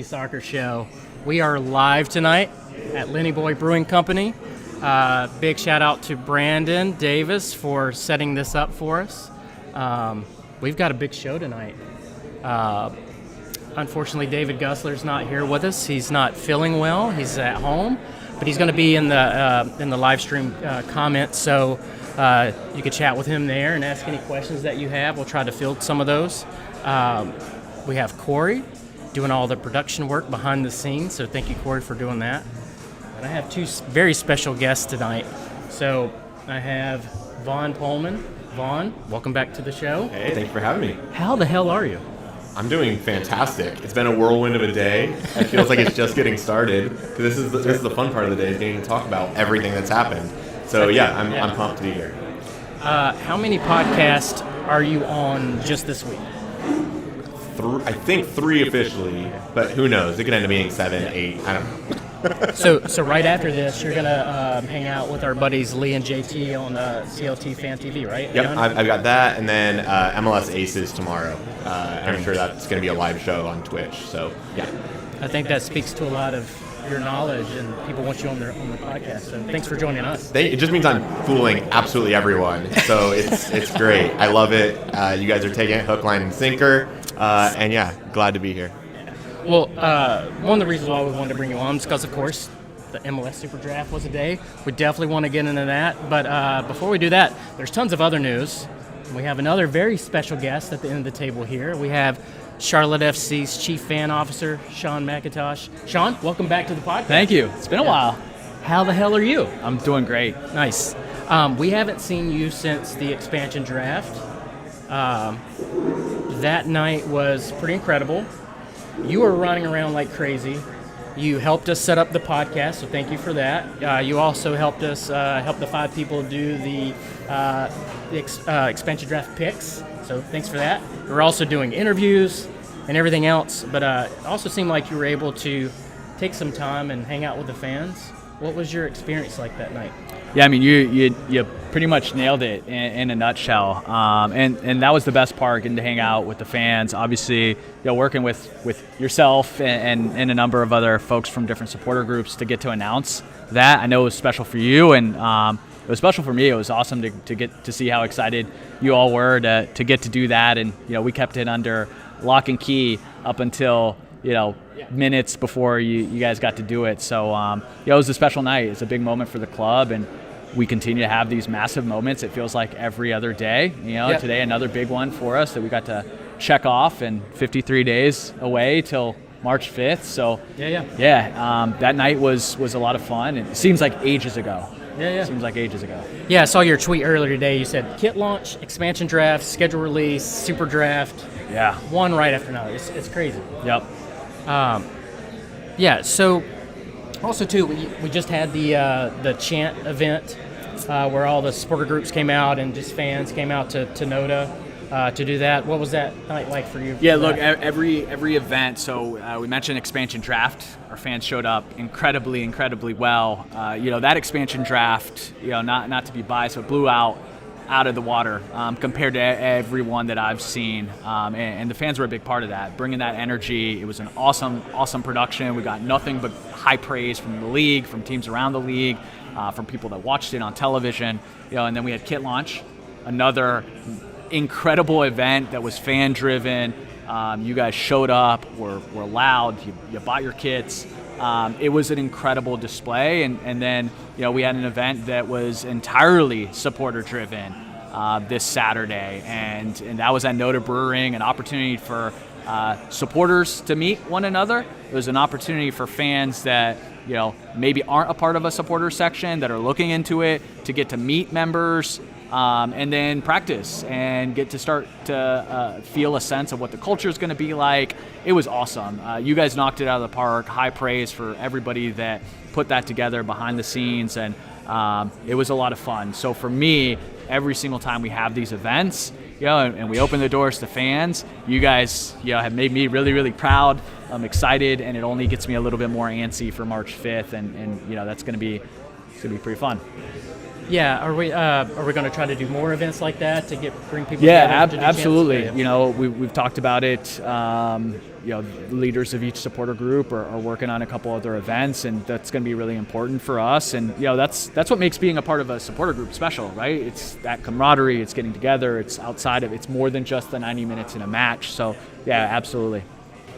Soccer Show. We are live tonight at Lenny Boy Brewing Company. Big shout out to Brandon Davis for setting this up for us. We've got a big show tonight. Unfortunately, David Gussler's not here with us. He's not feeling well. He's at home, but he's going to be in the live stream comments, so you can chat with him there and ask any questions that you have. We'll try to field some of those. We have Corey doing all the production work behind the scenes, so thank you, Corey, for doing that. And I have two very special guests tonight. So I have Vaughn Pollman. Vaughn, welcome back to the show. Hey, thanks for having me. How the hell are you? I'm doing fantastic. It's been a whirlwind of a day. It feels like it's just getting started. This is the fun part of the day, is getting to talk about everything that's happened. So yeah, I'm pumped to be here. How many podcasts are you on just this week? I think 3 officially, but who knows? It could end up being 7, 8. I don't know. So right after this, you're gonna hang out with our buddies Lee and JT on CLT Fan TV, right? Yep, I've got that, and then MLS Aces tomorrow. And I'm sure that's going to be a live show on Twitch. So yeah, I think that speaks to a lot of your knowledge, and people want you on the podcast. So thanks for joining us. It just means I'm fooling absolutely everyone. So it's great. I love it. You guys are taking it hook, line, and sinker. And yeah, glad to be here. Well, one of the reasons why we wanted to bring you on is because, of course, the MLS SuperDraft was a day. We definitely want to get into that. But before we do that, there's tons of other news. We have another very special guest at the end of the table here. We have Charlotte FC's Chief Fan Officer, Shawn McIntosh. Shawn, welcome back to the podcast. Thank you. It's been a while. How the hell are you? I'm doing great. Nice. We haven't seen you since the expansion draft. That night was pretty incredible. You were running around like crazy. You helped us set up the podcast, so thank you for that. You also helped us help the 5 people do the expansion draft picks, so thanks for that. We're also doing interviews and everything else, but it also seemed like you were able to take some time and hang out with the fans. What was your experience like that night? Yeah, I mean, you pretty much nailed it in a nutshell, and that was the best part, getting to hang out with the fans. Obviously, working with yourself and a number of other folks from different supporter groups to get to announce that. I know it was special for you, and it was special for me. It was awesome to get to see how excited you all were to get to do that, and we kept it under lock and key up until minutes before you guys got to do it. So it was a special night. It's a big moment for the club, and we continue to have these massive moments. It feels like every other day. Yep. Today another big one for us that we got to check off, and 53 days away till March 5th. So that night was a lot of fun. It seems like ages ago. Yeah. Seems like ages ago. Yeah, I saw your tweet earlier today. You said kit launch, expansion draft, schedule release, super draft. Yeah. One right after another. It's crazy. Yep. So also too, we just had the chant event where all the supporter groups came out and just fans came out to NODA to do that. What was that night like for you? Yeah, look, every event. So we mentioned expansion draft. Our fans showed up incredibly well. That expansion draft, not to be biased, but blew out of the water compared to everyone that I've seen, and the fans were a big part of that, bringing that energy. It was an awesome production. We got nothing but high praise from the league, from teams around the league, from people that watched it on television. And then we had kit launch, another incredible event that was fan driven. You guys showed up, were loud, you bought your kits. It was an incredible display, and then we had an event that was entirely supporter driven this Saturday, and that was at NODA Brewing, an opportunity for supporters to meet one another. It was an opportunity for fans that maybe aren't a part of a supporter section, that are looking into it, to get to meet members, and then practice and get to start to feel a sense of what the culture is going to be like. It was awesome. You guys knocked it out of the park. High praise for everybody that put that together behind the scenes, and it was a lot of fun. So for me, every single time we have these events, and we open the doors to fans, you guys, have made me really, really proud. I'm excited, and it only gets me a little bit more antsy for March 5th, and that's going to be pretty fun. Yeah, are we going to try to do more events like that to bring people Yeah, together? absolutely. You know, we've talked about it. You know, leaders of each supporter group are working on a couple other events, and that's going to be really important for us. And you know, that's what makes being a part of a supporter group special, right? It's that camaraderie. It's getting together. It's outside of. It's more than just the 90 minutes in a match. So yeah, absolutely.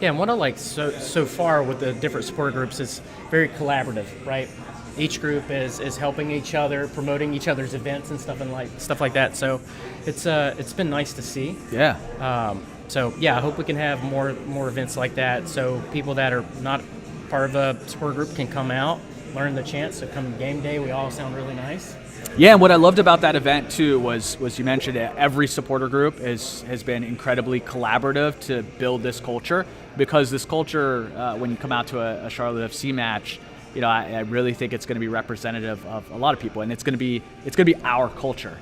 Yeah, and what I like so far with the different supporter groups is very collaborative, right? Each group is helping each other, promoting each other's events and stuff like that. So it's been nice to see. Yeah. So yeah, I hope we can have more events like that. So people that are not part of a supporter group can come out, learn the chants. So come game day, we all sound really nice. Yeah, and what I loved about that event too was you mentioned it, every supporter group has been incredibly collaborative to build this culture, because this culture, when you come out to a Charlotte FC match, you know, I really think it's going to be representative of a lot of people, and it's going to be our culture,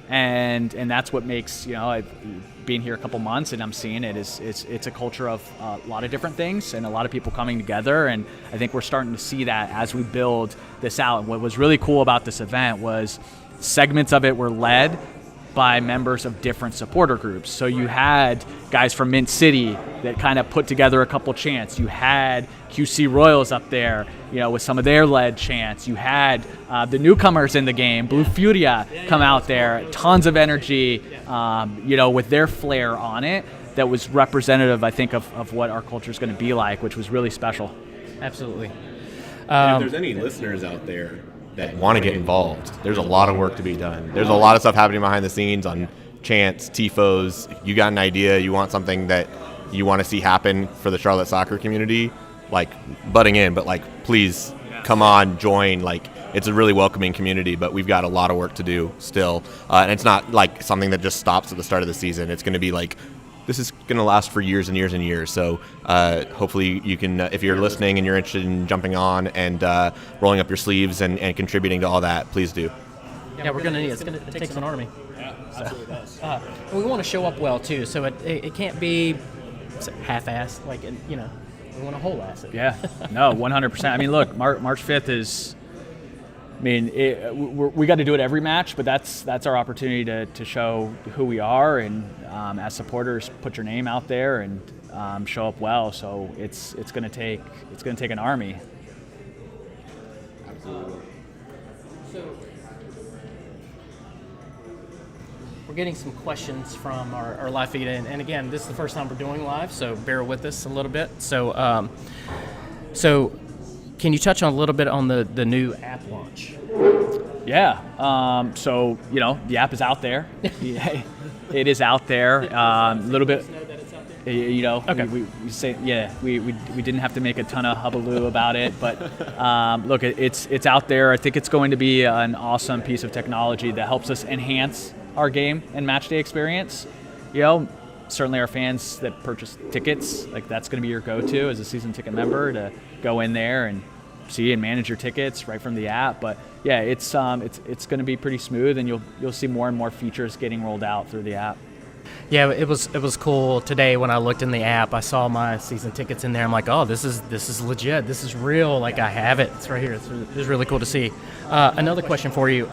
and that's what makes, you know, I've been here a couple months and I'm seeing it is it's a culture of a lot of different things and a lot of people coming together, and I think we're starting to see that as we build this out. And what was really cool about this event was segments of it were led by members of different supporter groups. So you had guys from Mint City that kind of put together a couple chants. You had QC Royals up there, you know, with some of their led chants. You had the newcomers in the game, Blue Furia, come out there, tons of energy, you know, with their flair on it. That was representative, I think, of what our culture is going to be like, which was really special. Absolutely. And if there's any listeners out there that want to get involved, there's a lot of work to be done. There's a lot of stuff happening behind the scenes on chants, tifos. If you got an idea, you want something that you want to see happen for the Charlotte soccer community, like butting in, but like, please come on, join. Like, it's a really welcoming community, but we've got a lot of work to do still. And it's not like something that just stops at the start of the season. It's going to be like, this is going to last for years and years and years. So hopefully you can, if you're listening and you're interested in jumping on and rolling up your sleeves and contributing to all that, please do. Yeah, we're going to need it. It's going to take an army. Yeah, absolutely does. We want to show up well, too, so it can't be half-assed, like, you know, we want to whole-ass it. Yeah, no, 100%. I mean, look, March 5th is, I mean, we got to do it every match, but that's our opportunity to show who we are, and as supporters, put your name out there and show up well. So it's going to take an army. Absolutely. So we're getting some questions from our live feed, and again, this is the first time we're doing live, so bear with us a little bit. So can you touch on a little bit on the new app launch? Yeah. So, you know, the app is out there. It is out there. A little bit. You know, okay. we say, yeah, we didn't have to make a ton of hullabaloo about it, but look, it's out there. I think it's going to be an awesome piece of technology that helps us enhance our game and match day experience. You know, certainly our fans that purchase tickets, like, that's going to be your go-to as a season ticket member, to go in there and see and manage your tickets right from the app. But yeah, it's going to be pretty smooth, and you'll see more and more features getting rolled out through the app. Yeah, it was cool today when I looked in the app. I saw my season tickets in there. I'm like, oh, this is legit. This is real. Like, I have it. It's right here. It's really cool to see. Another question for you.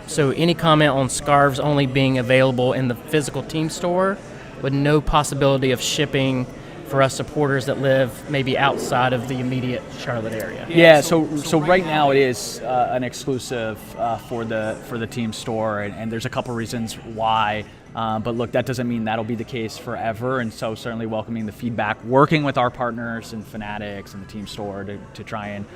So any comment on scarves only being available in the physical team store with no possibility of shipping for us supporters that live maybe outside of the immediate Charlotte area? Yeah, so right now it is an exclusive for the team store, and there's a couple reasons why. But look, that doesn't mean that'll be the case forever, and so certainly welcoming the feedback, working with our partners and Fanatics and the team store to try and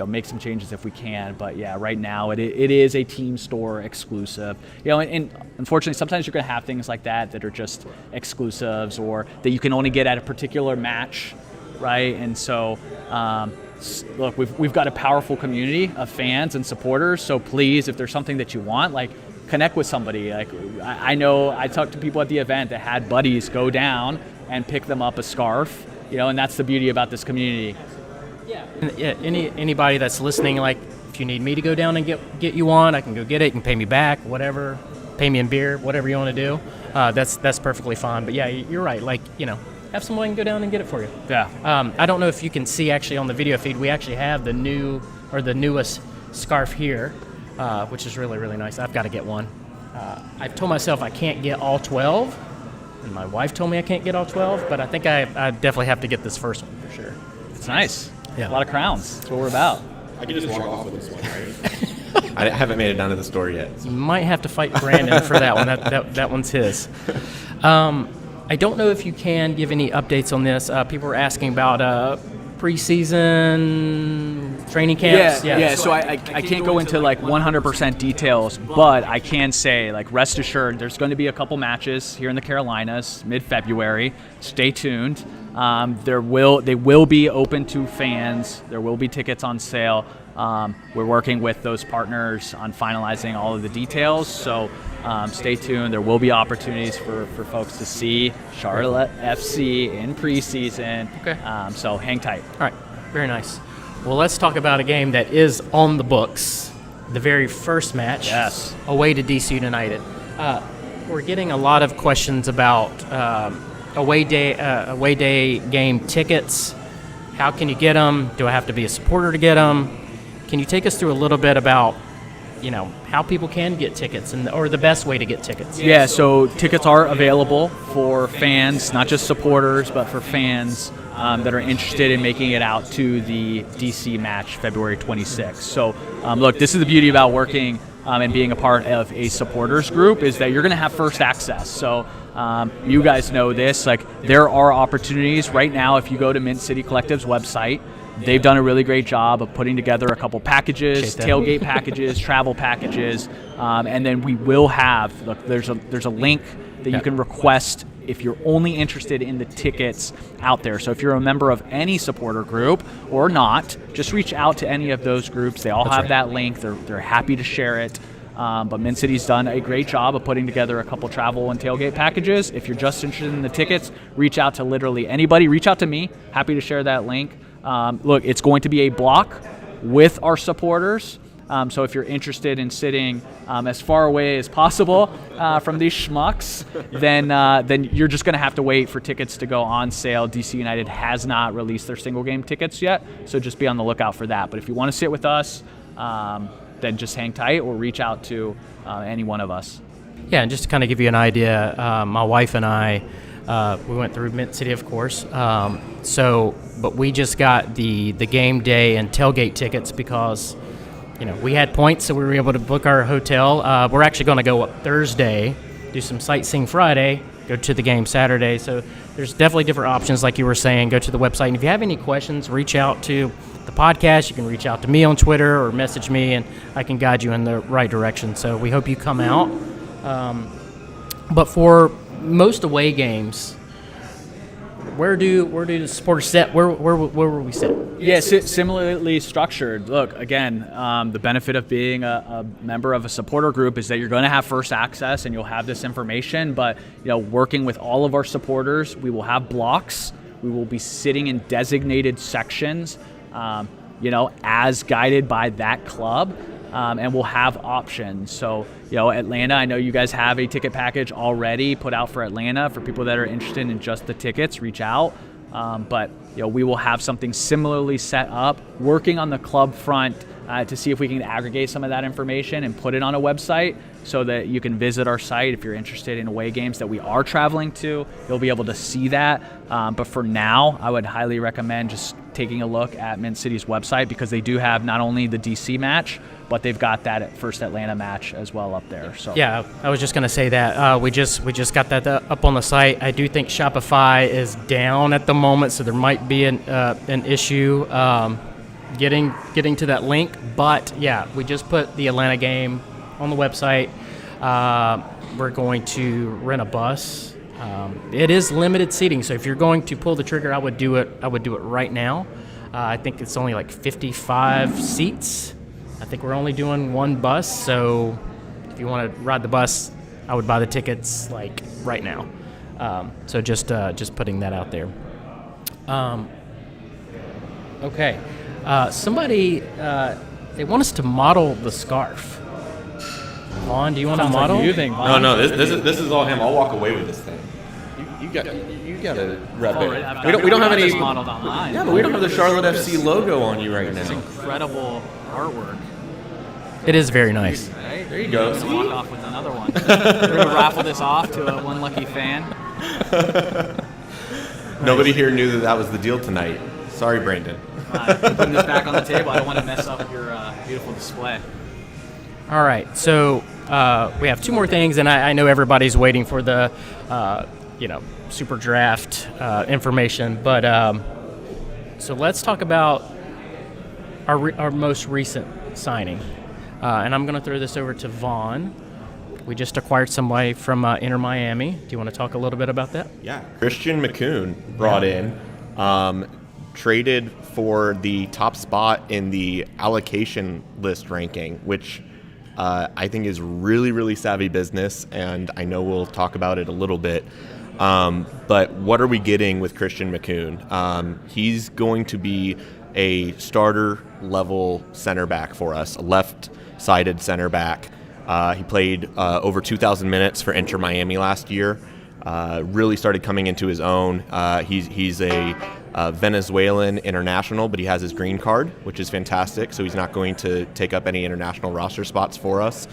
make some changes if we can. But yeah, right now it is a team store exclusive. And unfortunately, sometimes you're going to have things like that are just exclusives, or that you can only get at a particular match, right? And so look, we've got a powerful community of fans and supporters. So please, if there's something that you want, like, connect with somebody. Like, I know I talked to people at the event that had buddies go down and pick them up a scarf, and that's the beauty about this community. Yeah. Anybody that's listening, like, if you need me to go down and get you one, I can go get it. You can pay me back, whatever, pay me in beer, whatever you want to do. That's perfectly fine. But yeah, you're right. Like, have someone go down and get it for you. Yeah. I don't know if you can see actually on the video feed, we actually have the newest scarf here. which is really, really nice. I've got to get one. I've told myself I can't get all 12, and my wife told me I can't get all 12, but I think I definitely have to get this first one for sure. It's nice. Yeah. A lot of crowns. That's what we're about. I can just walk off with this one, right? I haven't made it down to the store yet. You might have to fight Brandon for that one. That one's his. I don't know if you can give any updates on this. People were asking about preseason training camps. Yeah. So I can't go into like 100% details, but I can say, like, rest assured, there's going to be a couple matches here in the Carolinas mid-February. Stay tuned. They will be open to fans. There will be tickets on sale. We're working with those partners on finalizing all of the details. So stay tuned. There will be opportunities for folks to see Charlotte FC in preseason. Okay. So hang tight. All right. Very nice. Well, let's talk about a game that is on the books. The very first match. Yes. Away to DC United. We're getting a lot of questions about away day game tickets. How can you get them? Do I have to be a supporter to get them? Can you take us through a little bit about, how people can get tickets or the best way to get tickets? Yeah, so tickets are available for fans, not just supporters, but for fans that are interested in making it out to the DC match February 26th. So, look, this is the beauty about working and being a part of a supporters group is that you're going to have first access. So you guys know this. Like, there are opportunities right now. If you go to Mint City Collective's website, they've done a really great job of putting together a couple packages, tailgate packages, travel packages, and then we will have. Look, there's a link that you can request if you're only interested in the tickets out there. So if you're a member of any supporter group or not, just reach out to any of those groups. They all have that link. They're happy to share it. But Mint City's done a great job of putting together a couple travel and tailgate packages. If you're just interested in the tickets, reach out to literally anybody. Reach out to me. Happy to share that link. Look, it's going to be a block with our supporters. So if you're interested in sitting as far away as possible from these schmucks, then you're just going to have to wait for tickets to go on sale. DC United has not released their single game tickets yet, so just be on the lookout for that. But if you want to sit with us, then just hang tight or reach out to any one of us. Yeah, and just to kind of give you an idea, my wife and I, we went through Mint City, of course. But we just got the game day and tailgate tickets because we had points, so we were able to book our hotel. We're actually going to go up Thursday, do some sightseeing Friday, go to the game Saturday. So there's definitely different options, like you were saying. Go to the website. And if you have any questions, reach out to the podcast. You can reach out to me on Twitter or message me, and I can guide you in the right direction. So we hope you come out. But for most away games, where do the supporters sit? Where will we sit? Yeah, similarly structured. Look, again, the benefit of being a member of a supporter group is that you're going to have first access and you'll have this information. But working with all of our supporters, we will have blocks. We will be sitting in designated sections, as guided by that club. And we'll have options. So, Atlanta, I know you guys have a ticket package already put out for Atlanta. For people that are interested in just the tickets, reach out. But we will have something similarly set up, working on the club front to see if we can aggregate some of that information and put it on a website so that you can visit our site if you're interested in away games that we are traveling to. You'll be able to see that. But for now, I would highly recommend just taking a look at Mint City's website because they do have not only the DC match, but they've got that first Atlanta match as well up there. So yeah, I was just going to say that we just got that up on the site. I do think Shopify is down at the moment, so there might be an issue getting to that link. But yeah, we just put the Atlanta game on the website. We're going to rent a bus. It is limited seating, so if you're going to pull the trigger, I would do it right now. I think it's only like 55 seats. I think we're only doing one bus, so if you want to ride the bus, I would buy the tickets like right now. So just putting that out there. Okay, somebody they want us to model the scarf. Vaughn, do you want to model? Like you think, Vaughn. No, this is all him. I'll walk away with this thing. You got to rub it. We don't have any modeled online. Yeah, but we don't have the Charlotte FC logo on you right now. It's incredible artwork. It is very nice. Right? There you go. We're gonna walk off with another one. We're gonna raffle this off to one lucky fan. Nobody here knew that was the deal tonight. Sorry, Brandon. Putting this back on the table. I don't want to mess up your beautiful display. All right, so we have two more things, and I know everybody's waiting for the, SuperDraft information. But so let's talk about our most recent signing, and I'm going to throw this over to Vaughn. We just acquired somebody from Inter Miami. Do you want to talk a little bit about that? Yeah, Christian McCoon brought in, traded for the top spot in the allocation list ranking, which I think is really, really savvy business, and I know we'll talk about it a little bit. But what are we getting with Christian McCoon? He's going to be a starter-level center back for us, a left-sided center back. He played over 2,000 minutes for Inter Miami last year. Really started coming into his own. He's a Venezuelan international, but he has his green card, which is fantastic. So he's not going to take up any international roster spots for us.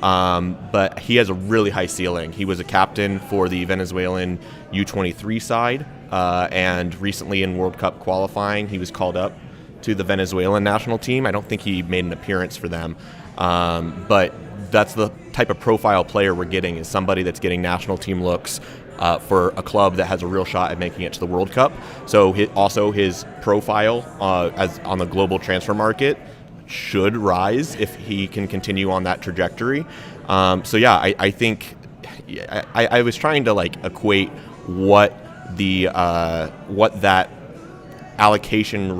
But he has a really high ceiling. He was a captain for the Venezuelan U23 side, and recently in World Cup qualifying, he was called up to the Venezuelan national team. I don't think he made an appearance for them, but that's the type of profile player we're getting, is somebody that's getting national team looks for a club that has a real shot at making it to the World Cup. So his profile as on the global transfer market should rise if he can continue on that trajectory. I think I was trying to equate what that allocation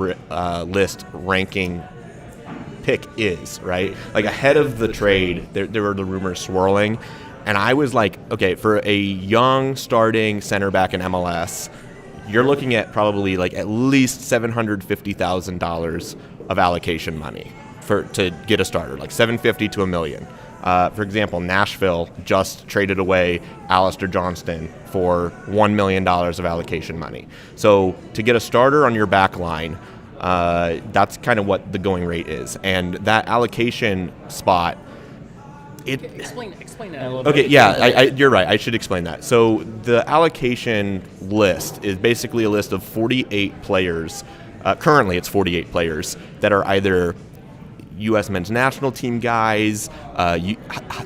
list ranking pick is, right? Ahead of the trade, there were the rumors swirling, and I was like, okay, for a young starting center back in MLS, you're looking at probably at least $750,000 of allocation money to get a starter, $750,000 to $1 million. For example, Nashville just traded away Alistair Johnston for $1 million of allocation money. So to get a starter on your back line, that's kind of what the going rate is. And that allocation spot, Explain that a little bit. Okay, yeah, you're right. I should explain that. So the allocation list is basically a list of 48 players. Currently, it's 48 players that are either U.S. men's national team guys,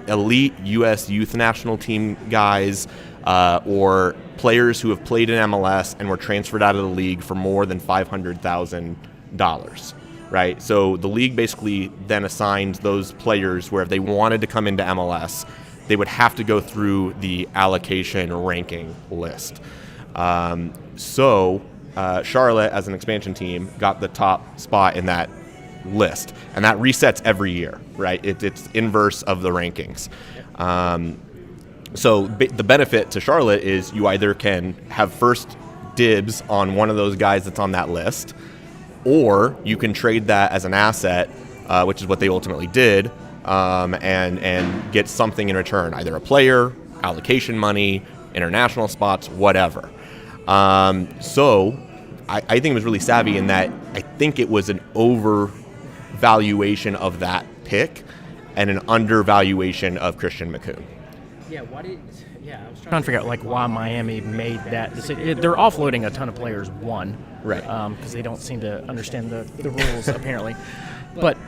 elite U.S. youth national team guys, or players who have played in MLS and were transferred out of the league for more than $500,000. Right, so the league basically then assigns those players where if they wanted to come into MLS, they would have to go through the allocation ranking list. Charlotte, as an expansion team, got the top spot in that list, and that resets every year, right? It's inverse of the rankings. The benefit to Charlotte is you either can have first dibs on one of those guys that's on that list, or you can trade that as an asset, which is what they ultimately did, and get something in return, either a player, allocation money, international spots, whatever. I think it was really savvy in that I think it was an overvaluation of that pick and an undervaluation of Christian McCoon. I was trying to figure out why Miami made that decision. They're offloading a ton of players, right? Because they don't seem to understand the rules apparently. But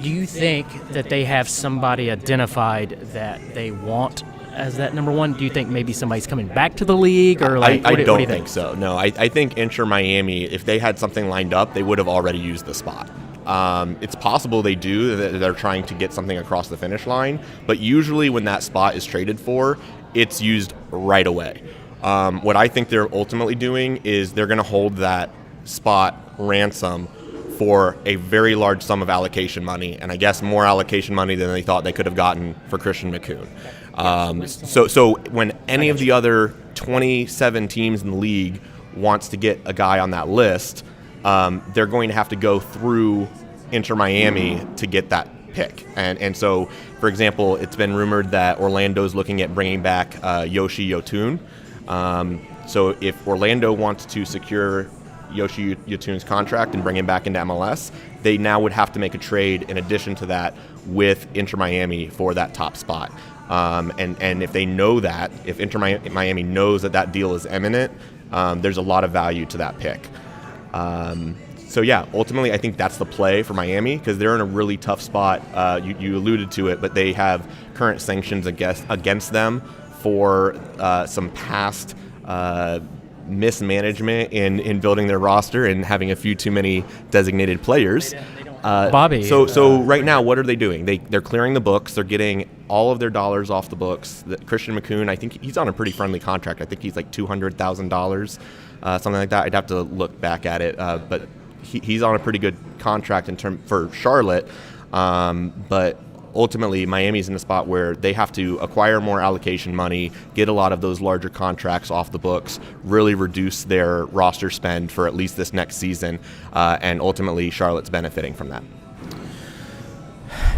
do you think that they have somebody identified that they want as that number one? Do you think maybe somebody's coming back to the league, or I don't think so. No, I think Inter Miami, if they had something lined up, they would have already used the spot. It's possible they do, that they're trying to get something across the finish line, but usually when that spot is traded for, it's used right away. What I think they're ultimately doing is they're going to hold that spot ransom for a very large sum of allocation money, and I guess more allocation money than they thought they could have gotten for Christian McCoon. So when any of the other 27 teams in the league wants to get a guy on that list, they're going to have to go through Inter Miami to get that pick. And so, for example, it's been rumored that Orlando's looking at bringing back Yoshi Yotun. So if Orlando wants to secure Yoshi Yotun's contract and bring him back into MLS, they now would have to make a trade in addition to that with Inter Miami for that top spot. And if they know that, if Inter Miami knows that deal is imminent, there's a lot of value to that pick. So yeah, ultimately I think that's the play for Miami because they're in a really tough spot. You alluded to it, but they have current sanctions against them for some past mismanagement in building their roster and having a few too many designated players. Bobby. So right now, what are they doing? They're clearing the books. They're getting all of their dollars off the books. Christian McCoon, I think he's on a pretty friendly contract. I think he's like $200,000, something like that. I'd have to look back at it, but he's on a pretty good contract for Charlotte. But ultimately, Miami's in a spot where they have to acquire more allocation money, get a lot of those larger contracts off the books, really reduce their roster spend for at least this next season, and ultimately Charlotte's benefiting from that.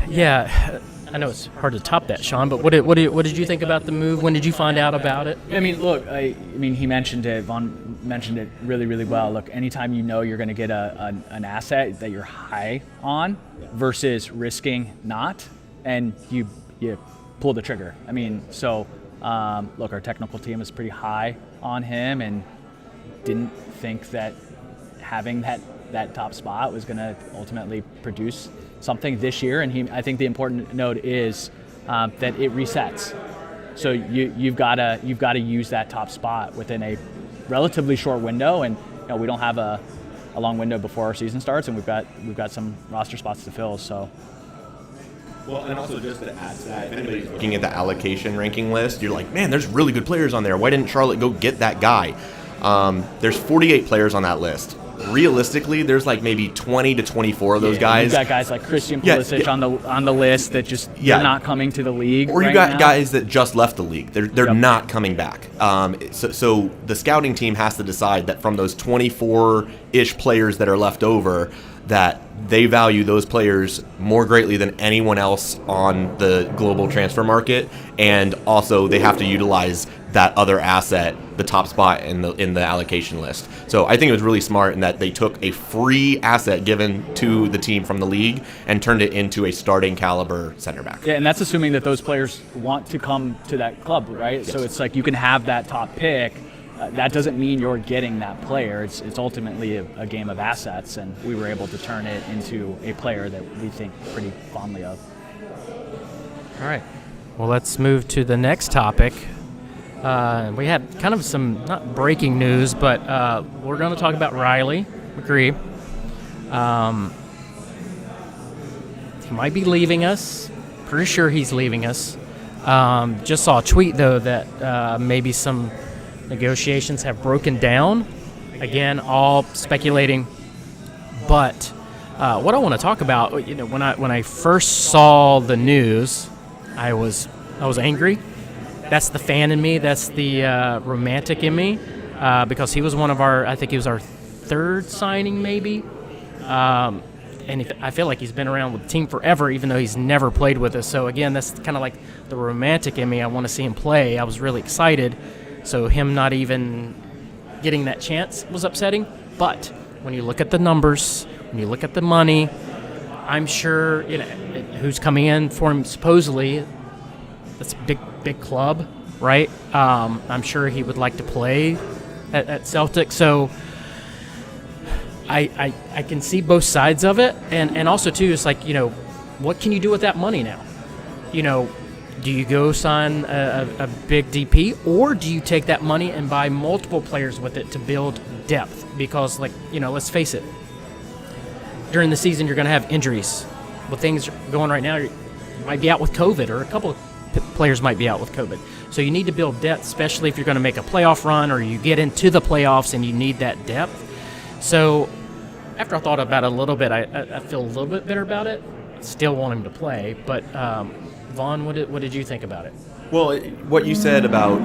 Yeah, I know it's hard to top that, Sean, but what did you think about the move? When did you find out about it? I mean, look, he mentioned it. Vaughn mentioned it really, really well. Look, anytime you know you're going to get an asset that you're high on versus risking not, and you pull the trigger. I mean, so look, our technical team is pretty high on him and didn't think that having that top spot was going to ultimately produce something this year. And I think the important note is that it resets. So you've got to use that top spot within a relatively short window, and we don't have a long window before our season starts, and we've got some roster spots to fill. So. Well, and also just to add to that, if anybody's looking at the allocation ranking list, you're like, man, there's really good players on there. Why didn't Charlotte go get that guy? There's 48 players on that list. Realistically, there's like maybe 20 to 24 of those guys. You've got guys like Christian Pulisic on the list that just they're not coming to the league. Or you got guys that just left the league. They're not coming back. So the scouting team has to decide that from those 24-ish players that are left over, that they value those players more greatly than anyone else on the global transfer market, and also they have to utilize that other asset, the top spot in the allocation list. So I think it was really smart in that they took a free asset given to the team from the league and turned it into a starting caliber center back. Yeah, and that's assuming that those players want to come to that club, right? Yes. So it's like you can have that top pick. That doesn't mean you're getting that player. It's ultimately a game of assets, and we were able to turn it into a player that we think pretty fondly of. All right. Well, let's move to the next topic. We had kind of some, not breaking news, but we're going to talk about Riley McGree. He might be leaving us. Pretty sure he's leaving us. Just saw a tweet, though, that maybe some negotiations have broken down. Again, all speculating. But what I want to talk about, when I first saw the news, I was angry. That's the fan in me. That's the romantic in me, because he was I think he was our third signing, maybe. And I feel like he's been around with the team forever, even though he's never played with us. So again, that's kind of like the romantic in me. I want to see him play. I was really excited. So him not even getting that chance was upsetting. But when you look at the numbers, when you look at the money, I'm sure who's coming in for him supposedly. That's a big club, right? I'm sure he would like to play at Celtic. So I can see both sides of it, and also too, it's like what can you do with that money now? Do you go sign a big DP, or do you take that money and buy multiple players with it to build depth? Because let's face it, during the season you're going to have injuries. With things going right now, you might be out with COVID, or a couple of players might be out with COVID. So you need to build depth, especially if you're going to make a playoff run or you get into the playoffs and you need that depth. So after I thought about it a little bit, I feel a little bit better about it. Still want him to play, but Vaughn, what did you think about it? Well, what you said about,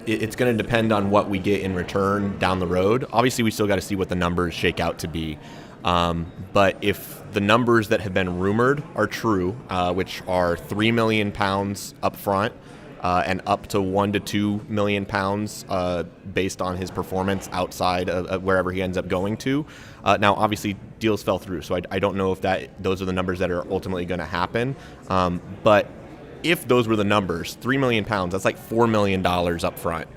it's going to depend on what we get in return down the road. Obviously, we still got to see what the numbers shake out to be. But if the numbers that have been rumored are true, which are £3 million up front, and up to 1 to 2 million pounds based on his performance outside of wherever he ends up going to. Now, obviously, deals fell through, so I don't know if those are the numbers that are ultimately going to happen. But if those were the numbers, 3 million pounds, that's like $4 million up front.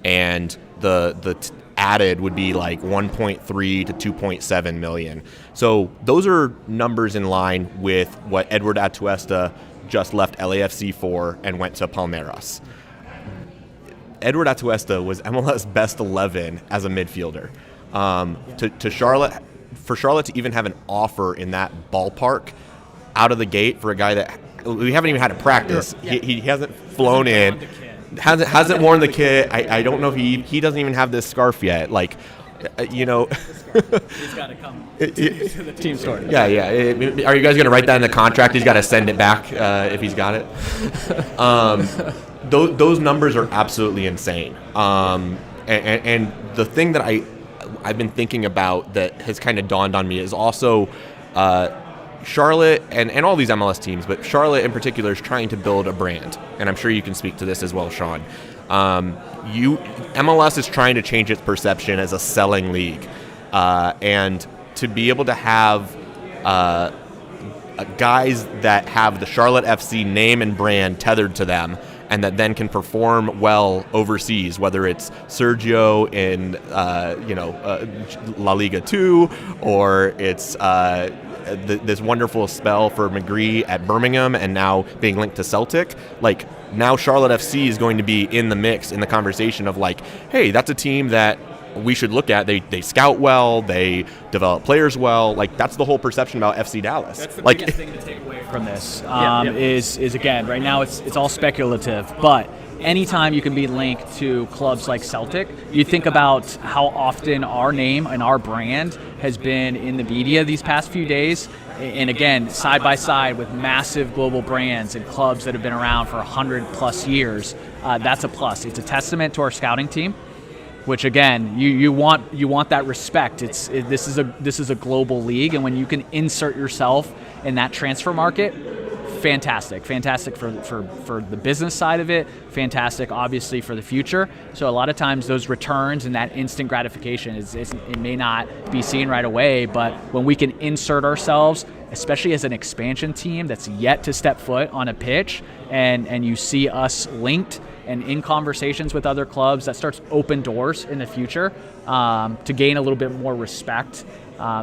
And the added would be like 1.3 to 2.7 million. So those are numbers in line with what Edward Atuesta just left LAFC for and went to Palmeiras. Edward Atuesta was MLS best 11 as a midfielder. To Charlotte, for Charlotte to even have an offer in that ballpark out of the gate for a guy that we haven't even had to practice. He hasn't flown in. Hasn't worn the kit. I don't know if he doesn't even have this scarf yet. Like, he's got to come to the team store. Yeah. Are you guys going to write that in the contract? He's got to send it back if he's got it. Those numbers are absolutely insane. And the thing that I've been thinking about that has kind of dawned on me is also Charlotte and all these MLS teams, but Charlotte in particular is trying to build a brand, and I'm sure you can speak to this as well, Sean. MLS is trying to change its perception as a selling league, and to be able to have guys that have the Charlotte FC name and brand tethered to them, and that then can perform well overseas, whether it's Sergio in La Liga 2, or it's this wonderful spell for McGree at Birmingham and now being linked to Celtic. Like, now Charlotte FC is going to be in the mix, in the conversation of like, hey, that's a team that we should look at. They scout well, they develop players well. Like, that's the whole perception about FC Dallas. That's the like, biggest thing to take away from this is again, right now it's all speculative, but anytime you can be linked to clubs like Celtic, you think about how often our name and our brand has been in the media these past few days. And again, side by side with massive global brands and clubs that have been around for 100+ years, that's a plus. It's a testament to our scouting team, which again, you want that respect. This is a global league, and when you can insert yourself in that transfer market, fantastic for the business side of it, fantastic obviously for the future. So a lot of times those returns and that instant gratification it may not be seen right away, but when we can insert ourselves, especially as an expansion team that's yet to step foot on a pitch, and you see us linked and in conversations with other clubs, that starts open doors in the future to gain a little bit more respect.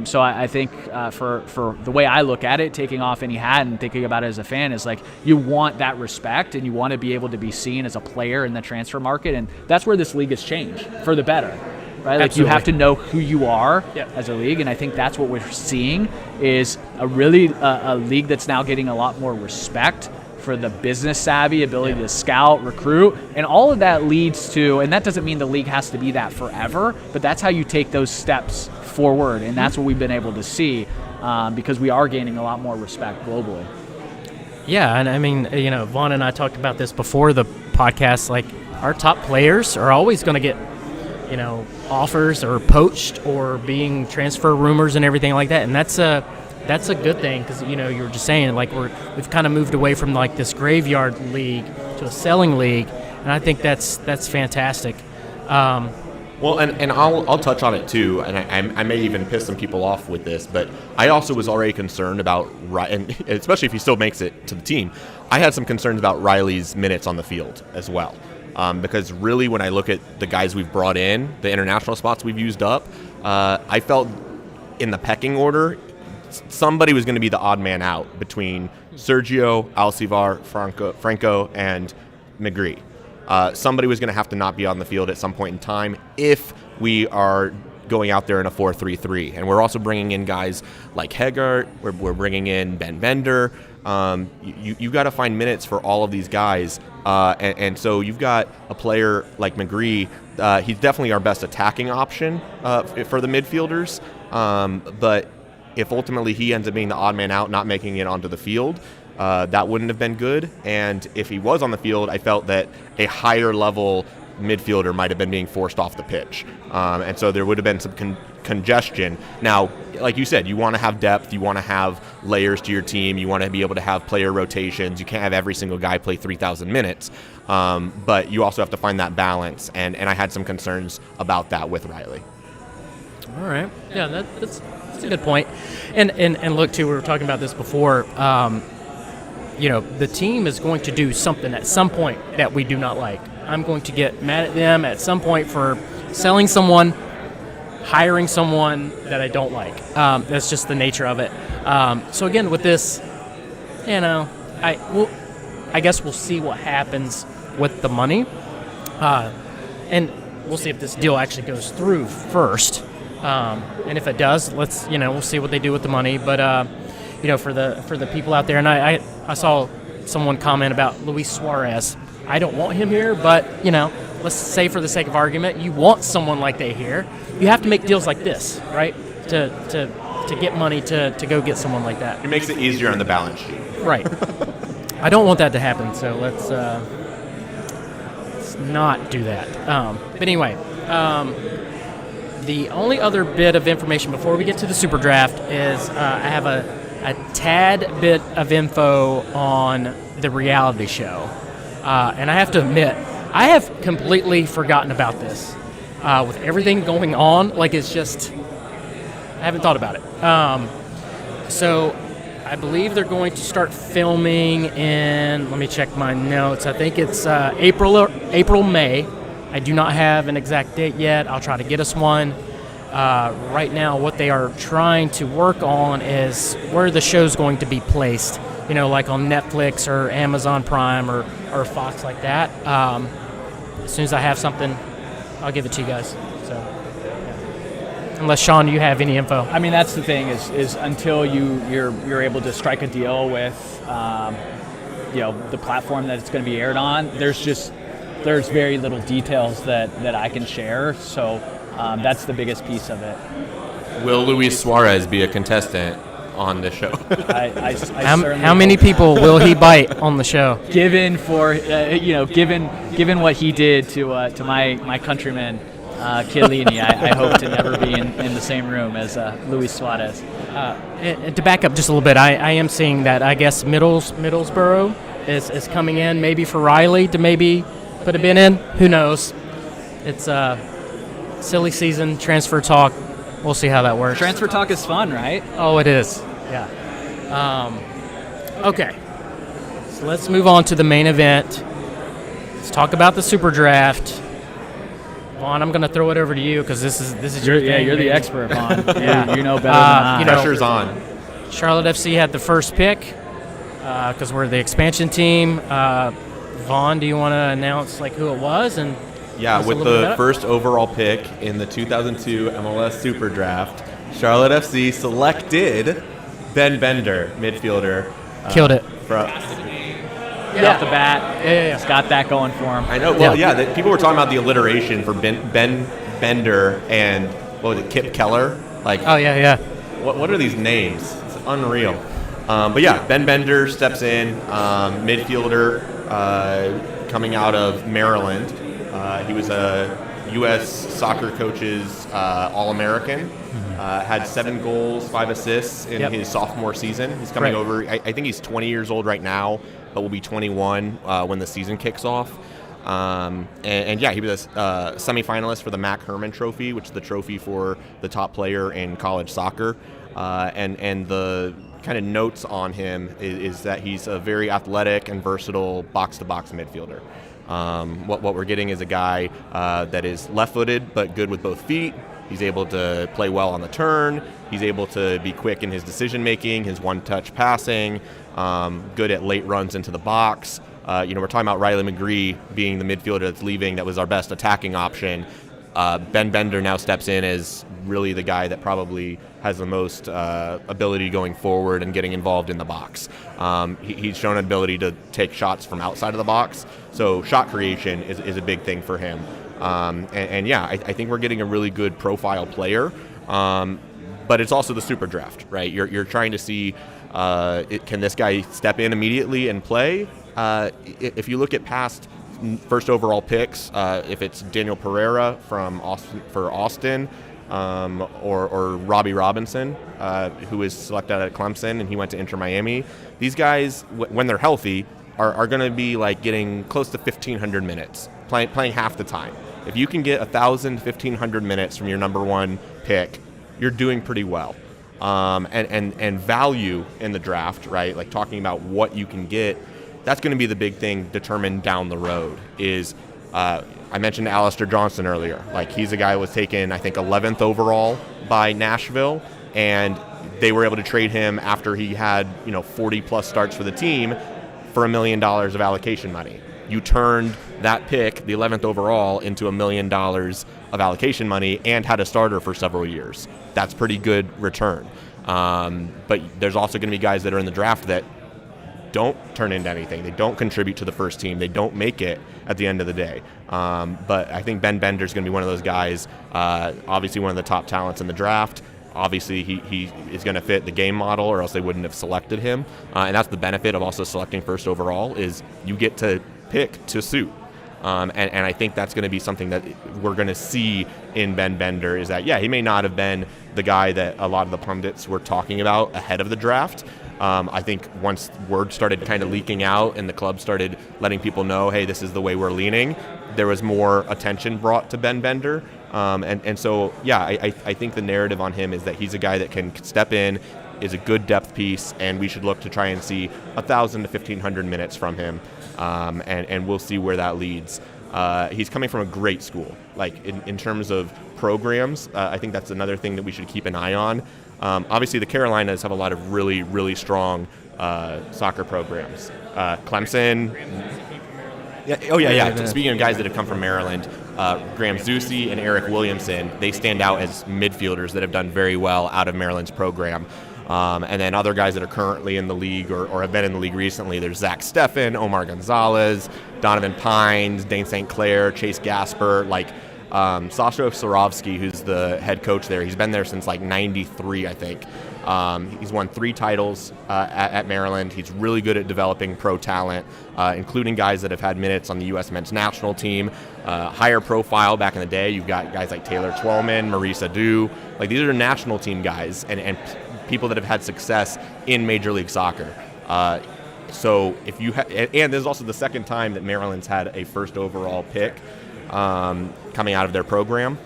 So I think for the way I look at it, taking off any hat and thinking about it as a fan is like, you want that respect and you want to be able to be seen as a player in the transfer market, and that's where this league has changed for the better, right? Like, you have to know who you are as a league, and I think that's what we're seeing is a league that's now getting a lot more respect for the business savvy ability to scout, recruit, and all of that leads to, and that doesn't mean the league has to be that forever, but that's how you take those steps forward, and that's what we've been able to see because we are gaining a lot more respect globally. Yeah, and I mean, Vaughn and I talked about this before the podcast. Like, our top players are always going to get, offers or poached or being transfer rumors and everything like that, and that's a good thing because you were just saying, like, we've kind of moved away from like this graveyard league to a selling league, and I think that's fantastic. Well, and I'll touch on it too, and I may even piss some people off with this, but I also was already concerned about, and especially if he still makes it to the team, I had some concerns about Riley's minutes on the field as well, because really when I look at the guys we've brought in, the international spots we've used up, I felt in the pecking order, somebody was going to be the odd man out between Sergio, Alcivar, Franco, and McGree. Somebody was going to have to not be on the field at some point in time if we are going out there in a 4-3-3. And we're also bringing in guys like Hegart. We're bringing in Ben Bender. You got to find minutes for all of these guys. And so you've got a player like McGree. He's definitely our best attacking option for the midfielders. But if ultimately he ends up being the odd man out, not making it onto the field, that wouldn't have been good. And if he was on the field, I felt that a higher level midfielder might have been being forced off the pitch. And so there would have been some congestion. Now, like you said, you want to have depth, you want to have layers to your team, you want to be able to have player rotations. You can't have every single guy play 3,000 minutes, but you also have to find that balance, and I had some concerns about that with Riley. All right. Yeah, that's a good point. And look, too, we were talking about this before. The team is going to do something at some point that we do not like. I'm going to get mad at them at some point for selling someone, hiring someone that I don't like. That's just the nature of it. So again, with this, I guess we'll see what happens with the money, and we'll see if this deal actually goes through first. And if it does, we'll see what they do with the money. But for the people out there, and I saw someone comment about Luis Suarez. I don't want him here, but let's say for the sake of argument, you want someone like that here. You have to make deals like this, right? To get money to go get someone like that. It makes it easier on the balance sheet. Right. I don't want that to happen, so let's not do that. But anyway, the only other bit of information before we get to the SuperDraft is I have a tad bit of info on the reality show. And I have to admit, I have completely forgotten about this. With everything going on, it's just, I haven't thought about it. So I believe they're going to start filming in, let me check my notes, I think it's April, May. I do not have an exact date yet. I'll try to get us one. Right now, what they are trying to work on is where the show's going to be placed, like on Netflix or Amazon Prime or Fox like that. As soon as I have something, I'll give it to you guys. So, yeah. Unless, Sean, you have any info. I mean, that's the thing is until you're able to strike a deal with the platform that it's going to be aired on, there's very little details that I can share. So that's the biggest piece of it. Will Luis Suarez be a contestant on the show? How many people will he bite on the show? Given what he did to my countryman Chiellini, I hope to never be in the same room as Luis Suarez. And to back up just a little bit, I am seeing that I guess Middlesbrough is coming in maybe for Riley to maybe put a bid in. Who knows? It's silly season, transfer talk. We'll see how that works. Transfer talk is fun, right? Oh, it is. Yeah. Okay. So let's move on to the main event. Let's talk about the SuperDraft. Vaughn, I'm going to throw it over to you because this is your thing. Yeah, you're the expert, Vaughn. Yeah. You know better than I. Pressure's on. Charlotte FC had the first pick because we're the expansion team. Vaughn, do you want to announce who it was and? Yeah, with the first overall pick in the 2002 MLS SuperDraft, Charlotte FC selected Ben Bender, midfielder. Killed it. Off the bat. Yeah. He's got that going for him. I know. Well, people were talking about the alliteration for Ben Bender and, what was it, Kip Keller? Oh, yeah. What are these names? It's unreal. But yeah, Ben Bender steps in, midfielder coming out of Maryland. He was a U.S. soccer coach's All-American. Had 7 goals, 5 assists in his sophomore season. He's coming over. I think he's 20 years old right now, but will be 21 when the season kicks off. He was a semifinalist for the Mac Herman Trophy, which is the trophy for the top player in college soccer. And the kind of notes on him is that he's a very athletic and versatile box-to-box midfielder. What we're getting is a guy that is left-footed but good with both feet. He's able to play well on the turn. He's able to be quick in his decision-making, his one-touch passing, good at late runs into the box. We're talking about Riley McGree being the midfielder that's leaving that was our best attacking option. Ben Bender now steps in as really the guy that probably has the most ability going forward and getting involved in the box. He's shown an ability to take shots from outside of the box, so shot creation is a big thing for him. I think we're getting a really good profile player, but it's also the SuperDraft, right? You're trying to see can this guy step in immediately and play? If you look at past first overall picks, if it's Daniel Pereira from Austin, or Robbie Robinson, who was selected at Clemson, and he went to Inter Miami. These guys, when they're healthy, are going to be like getting close to 1,500 minutes, playing half the time. If you can get 1,000, 1,500 minutes from your number one pick, you're doing pretty well. And value in the draft, right? Like talking about what you can get, that's going to be the big thing determined down the road. Is I mentioned Alistair Johnston earlier. Like he's a guy who was taken, I think, 11th overall by Nashville, and they were able to trade him after he had 40 plus starts for the team for $1 million of allocation money. You turned that pick, the 11th overall, into $1 million of allocation money and had a starter for several years. That's pretty good return. But there's also going to be guys that are in the draft that don't turn into anything. They don't contribute to the first team. They don't make it at the end of the day. But I think Ben Bender's going to be one of those guys, obviously one of the top talents in the draft. Obviously, he is going to fit the game model, or else they wouldn't have selected him. And that's the benefit of also selecting first overall, is you get to pick to suit. And I think that's going to be something that we're going to see in Ben Bender, is that, yeah, he may not have been the guy that a lot of the pundits were talking about ahead of the draft. I think once word started kind of leaking out and the club started letting people know, hey, this is the way we're leaning, there was more attention brought to Ben Bender. And so, yeah, I think the narrative on him is that he's a guy that can step in, is a good depth piece, and we should look to try and see 1,000 to 1,500 minutes from him, and we'll see where that leads. He's coming from a great school. Like in terms of programs, I think that's another thing that we should keep an eye on. Obviously, the Carolinas have a lot of really, really strong soccer programs. Clemson. Yeah. Speaking of guys that have come from Maryland, Graham Zusi and Eric Williamson, they stand out as midfielders that have done very well out of Maryland's program. And then other guys that are currently in the league or have been in the league recently, there's Zach Steffen, Omar Gonzalez, Donovan Pines, Dane St. Clair, Chase Gasper, Sasha Sarovsky, who's the head coach there. He's been there since 93, I think. He's won 3 titles at Maryland. He's really good at developing pro talent, including guys that have had minutes on the U.S. men's national team. Higher profile back in the day, you've got guys like Taylor Twellman, Maurice Adu. These are national team guys and people that have had success in Major League Soccer. So if you and this is also the second time that Maryland's had a first overall pick coming out of their program.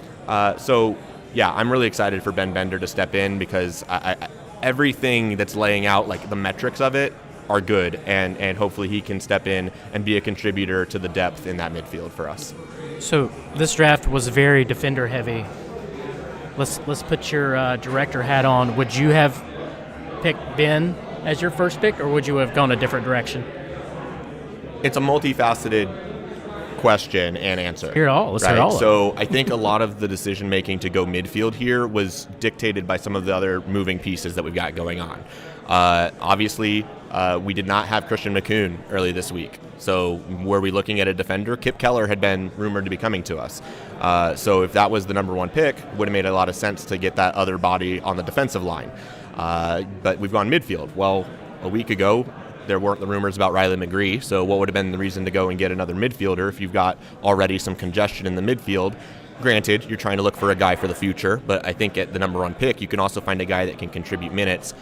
So yeah, I'm really excited for Ben Bender to step in, because everything that's laying out, the metrics of it, are good, and hopefully he can step in and be a contributor to the depth in that midfield for us. So this draft was very defender heavy. Let's put your director hat on. Would you have picked Ben as your first pick, or would you have gone a different direction? It's a multifaceted question and answer. Let's hear it all. So I think a lot of the decision making to go midfield here was dictated by some of the other moving pieces that we've got going on. Obviously, we did not have Christian McCoon early this week. So were we looking at a defender? Kip Keller had been rumored to be coming to us. So if that was the number one pick, would have made a lot of sense to get that other body on the defensive line. But we've gone midfield. Well, a week ago, there weren't the rumors about Riley McGree, so what would have been the reason to go and get another midfielder if you've got already some congestion in the midfield? Granted, you're trying to look for a guy for the future, but I think at the number one pick, you can also find a guy that can contribute minutes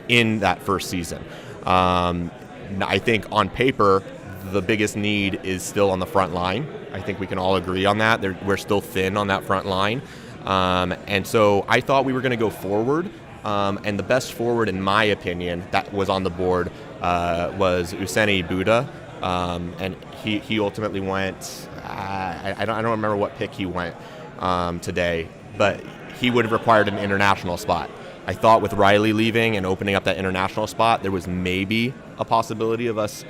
in that first season. I think on paper, the biggest need is still on the front line. I think we can all agree on that. We're still thin on that front line. And so I thought we were going to go forward. And the best forward, in my opinion, that was on the board was Useni Buda. And he ultimately went, I don't remember what pick he went today, but he would have required an international spot. I thought with Riley leaving and opening up that international spot, there was maybe a possibility of us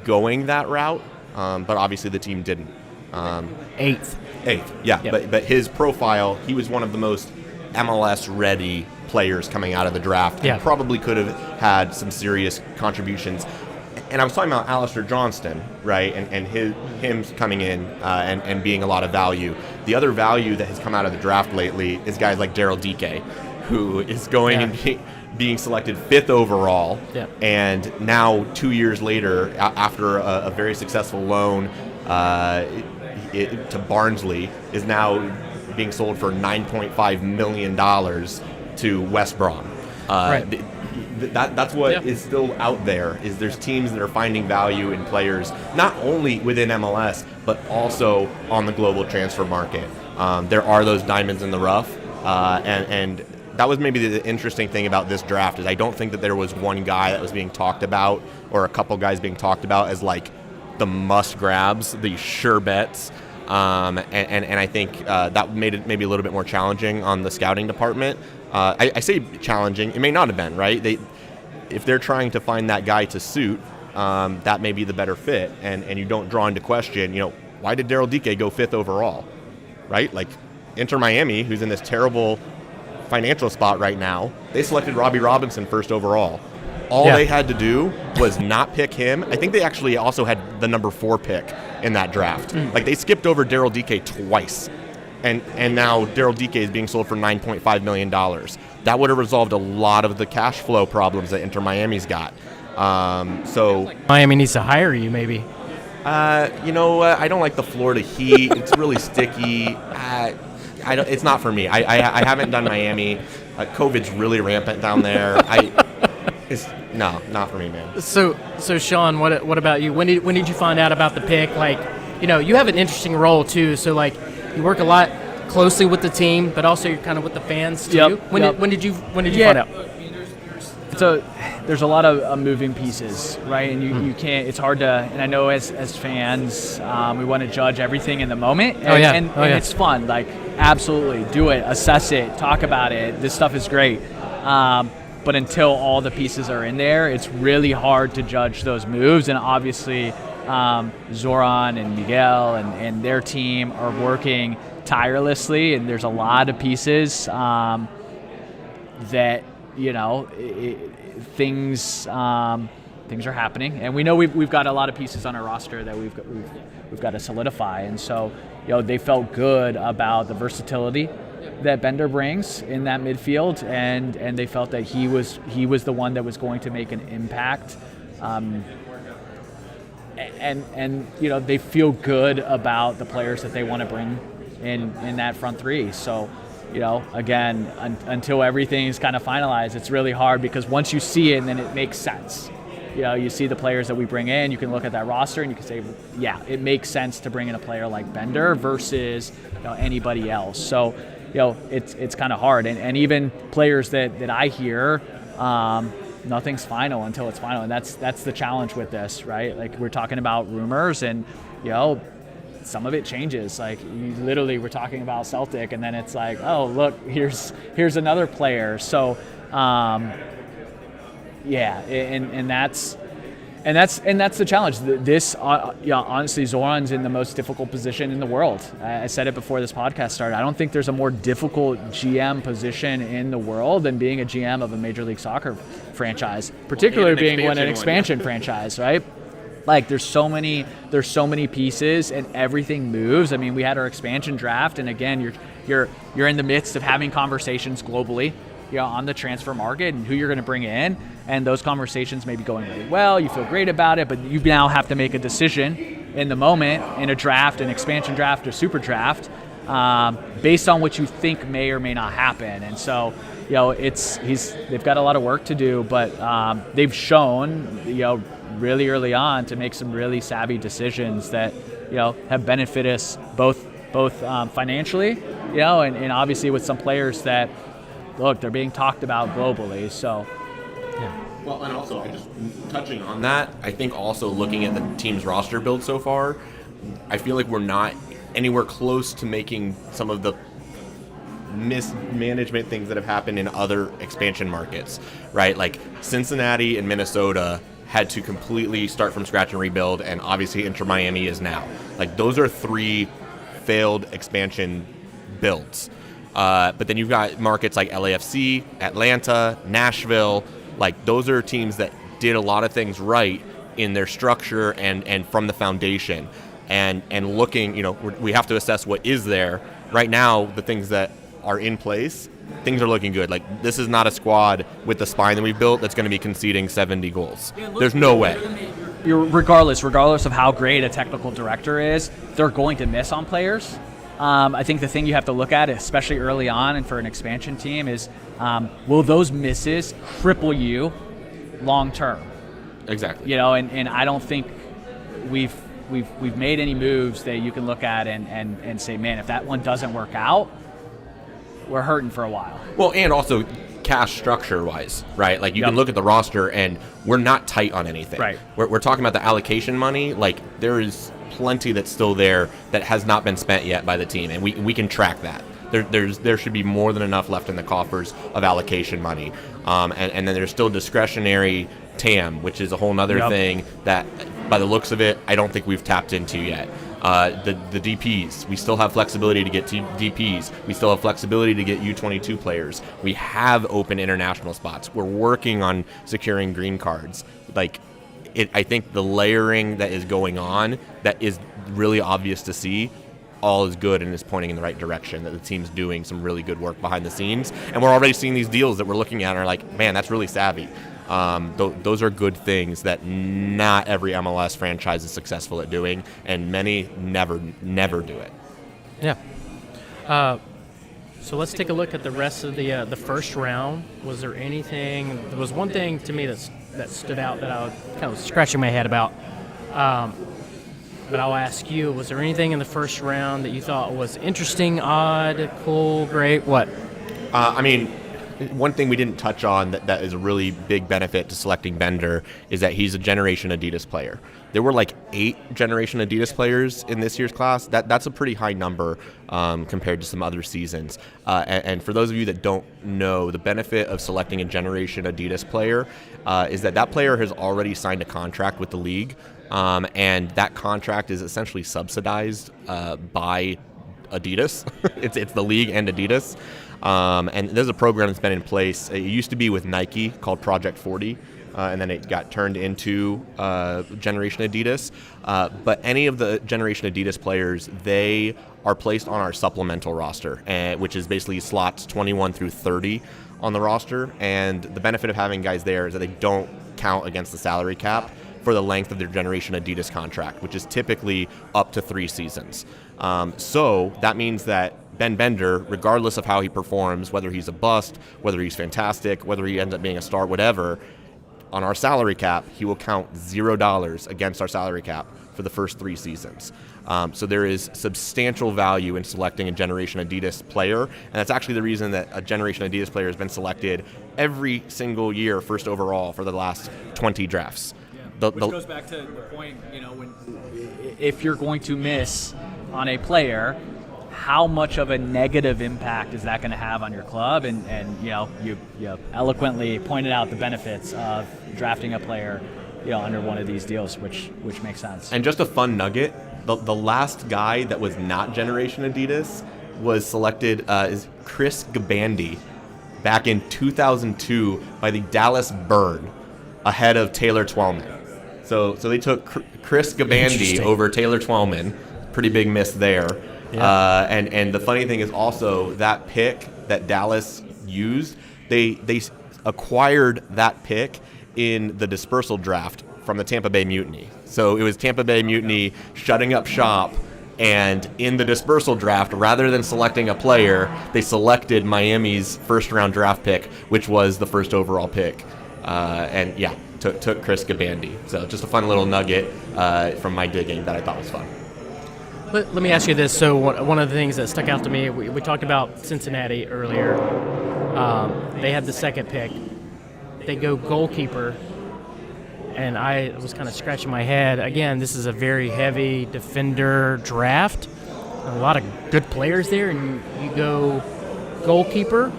going that route, but obviously the team didn't. Eighth, yeah. Yep. But his profile, he was one of the most MLS-ready players coming out of the draft, and probably could have had some serious contributions. And I was talking about Alistair Johnston, right, and him coming in and being a lot of value. The other value that has come out of the draft lately is guys like Daryl Dike, who is going and being selected 5th overall, and now 2 years later, after a very successful loan to Barnsley, is now being sold for $9.5 million to West Brom. Right. That's what is still out there, is there's teams that are finding value in players, not only within MLS, but also on the global transfer market. There are those diamonds in the rough, and that was maybe the interesting thing about this draft, is I don't think that there was one guy that was being talked about, or a couple guys being talked about as like the must grabs, the sure bets. And I think that made it maybe a little bit more challenging on the scouting department. I say challenging, it may not have been, right? If they're trying to find that guy to suit, that may be the better fit, and you don't draw into question, why did Daryl Dike go 5th overall, right? Like, Inter Miami, who's in this terrible financial spot right now, they selected Robbie Robinson 1st overall. All they had to do was not pick him. I think they actually also had the number 4 pick in that draft. Like, they skipped over Daryl Dike twice. And now Daryl Dike is being sold for $9.5 million. That would have resolved a lot of the cash flow problems that Inter Miami's got. So Miami needs to hire you, maybe. I don't like the Florida heat. It's really sticky. It's not for me. I haven't done Miami. COVID's really rampant down there. No, not for me, man. So Shawn, what about you? When did you find out about the pick? Like, you have an interesting role too. So like, you work a lot closely with the team, but also you're kind of with the fans too. Yep. When did you find out? So there's a lot of moving pieces, right? And you can't. It's hard to. And I know as fans, we want to judge everything in the moment. And, and it's fun. Like, absolutely, do it, assess it, talk about it. This stuff is great. But until all the pieces are in there, it's really hard to judge those moves. And obviously, Zoran and Miguel and their team are working tirelessly, and there's a lot of pieces that things are happening, and we know we've got a lot of pieces on our roster that we've got to solidify, and so they felt good about the versatility that Bender brings in that midfield, and they felt that he was the one that was going to make an impact. And they feel good about the players that they want to bring in that front three. So, again, until everything's kind of finalized, it's really hard, because once you see it, then it makes sense. You see the players that we bring in, you can look at that roster and you can say, yeah, it makes sense to bring in a player like Bender versus anybody else. So, it's kind of hard. And even players that I hear, nothing's final until it's final, and that's the challenge with this, right? Like, we're talking about rumors, and some of it changes. Like, we're talking about Celtic, and then it's like, oh, look, here's another player. So and that's the challenge. This honestly, Zoran's in the most difficult position in the world. I said it before this podcast started. I don't think there's a more difficult GM position in the world than being a GM of a Major League Soccer franchise, particularly being an expansion franchise, right? Like, there's so many pieces, and everything moves. I mean, we had our expansion draft, and again, you're in the midst of having conversations globally, on the transfer market and who you're going to bring in, and those conversations may be going really well. You feel great about it, but you now have to make a decision in the moment, in a draft, an expansion draft or super draft, based on what you think may or may not happen. And so, they've got a lot of work to do, but they've shown, really early on, to make some really savvy decisions that have benefited us both financially, and obviously with some players that, look, they're being talked about globally. So, yeah. Well, and also, just touching on that, I think also looking at the team's roster build so far, I feel like we're not anywhere close to making some of the mismanagement things that have happened in other expansion markets, right? Like, Cincinnati and Minnesota had to completely start from scratch and rebuild, and obviously Inter Miami is now. Like, those are 3 failed expansion builds. But then you've got markets like LAFC, Atlanta, Nashville. Like, those are teams that did a lot of things right in their structure and from the foundation. And looking, we have to assess what is there. Right now, the things that are in place, things are looking good. Like, this is not a squad with the spine that we've built that's going to be conceding 70 goals. There's no way. Regardless of how great a technical director is, they're going to miss on players. I think the thing you have to look at, especially early on and for an expansion team, is will those misses cripple you long term? Exactly. And I don't think we've made any moves that you can look at and say, man, if that one doesn't work out, we're hurting for a while. Well, and also cash structure wise, right? Like you can look at the roster and we're not tight on anything. Right. We're talking about the allocation money. Like there is plenty that's still there that has not been spent yet by the team, and we can track that. There should be more than enough left in the coffers of allocation money, and then there's still discretionary TAM, which is a whole other thing that, by the looks of it, I don't think we've tapped into yet. The DPs, we still have flexibility to get DPs. We still have flexibility to get U22 players. We have open international spots. We're working on securing green cards. I think the layering that is going on that is really obvious to see, all is good and is pointing in the right direction, that the team's doing some really good work behind the scenes. And we're already seeing these deals that we're looking at and are like, man, that's really savvy. Those are good things that not every MLS franchise is successful at doing, and many never do it. Yeah. So let's take a look at the rest of the first round. Was there anything? There was one thing to me that stood out that I was kind of scratching my head about. But I'll ask you: was there anything in the first round that you thought was interesting, odd, cool, great? What? One thing we didn't touch on that is a really big benefit to selecting Bender is that he's a Generation Adidas player. There were like 8 Generation Adidas players in this year's class. That's a pretty high number compared to some other seasons. And for those of you that don't know, the benefit of selecting a Generation Adidas player is that player has already signed a contract with the league, and that contract is essentially subsidized by Adidas. It's the league and Adidas. And there's a program that's been in place. It used to be with Nike called Project 40, and then it got turned into Generation Adidas. But any of the Generation Adidas players, they are placed on our supplemental roster, which is basically slots 21 through 30 on the roster. And the benefit of having guys there is that they don't count against the salary cap for the length of their Generation Adidas contract, which is typically up to 3 seasons. So that means that Ben Bender, regardless of how he performs, whether he's a bust, whether he's fantastic, whether he ends up being a star, whatever, on our salary cap, he will count $0 against our salary cap for the first 3 seasons. So there is substantial value in selecting a Generation Adidas player, and that's actually the reason that a Generation Adidas player has been selected every single year first overall for the last 20 drafts. Which goes back to the point, if you're going to miss on a player, how much of a negative impact is that going to have on your club? And you eloquently pointed out the benefits of drafting a player, under one of these deals, which makes sense. And just a fun nugget, the last guy that was not Generation Adidas was selected is Chris Gabandi back in 2002 by the Dallas Burn, ahead of Taylor Twellman. So they took Chris Gabandi over Taylor Twellman. Pretty big miss there. Yeah. And the funny thing is also that pick that Dallas used, they acquired that pick in the dispersal draft from the Tampa Bay Mutiny. So it was Tampa Bay Mutiny shutting up shop, and in the dispersal draft, rather than selecting a player, they selected Miami's first-round draft pick, which was the first overall pick. Took Chris Gabandi. So just a fun little nugget from my digging that I thought was fun. Let me ask you this. So one of the things that stuck out to me, we talked about Cincinnati earlier. They had the second pick. They go goalkeeper, and I was kind of scratching my head. Again, this is a very heavy defender draft. A lot of good players there, and you go goalkeeper.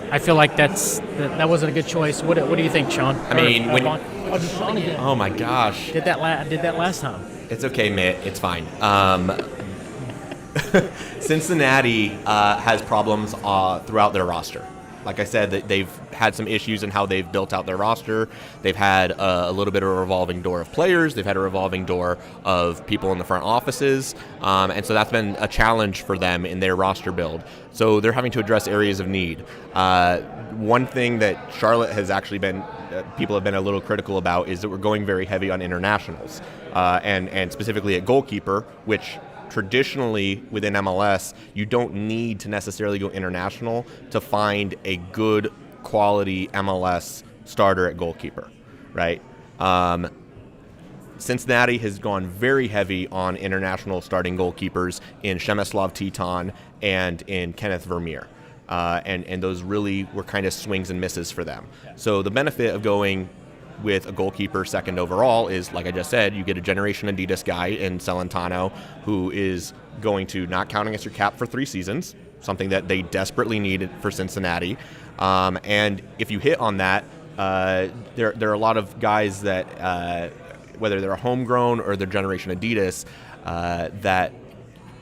I feel like that wasn't a good choice. What do you think, Sean? Oh my gosh! Did that last time? It's okay, Mitt. It's fine. Cincinnati has problems throughout their roster. Like I said, they've had some issues in how they've built out their roster. They've had a little bit of a revolving door of players. They've had a revolving door of people in the front offices. And so that's been a challenge for them in their roster build. So they're having to address areas of need. One thing that Charlotte has actually been, people have been a little critical about, is that we're going very heavy on internationals. And specifically at goalkeeper, which traditionally within MLS, you don't need to necessarily go international to find a good quality MLS starter at goalkeeper, right? Cincinnati has gone very heavy on international starting goalkeepers in Przemysław Titon and in Kenneth Vermeer. And those really were kind of swings and misses for them. So the benefit of going with a goalkeeper second overall is, like I just said, you get a Generation Adidas guy in Celentano who is going to not count against your cap for 3 seasons, something that they desperately needed for Cincinnati. And if you hit on that, there are a lot of guys that, whether they're homegrown or they're Generation Adidas, that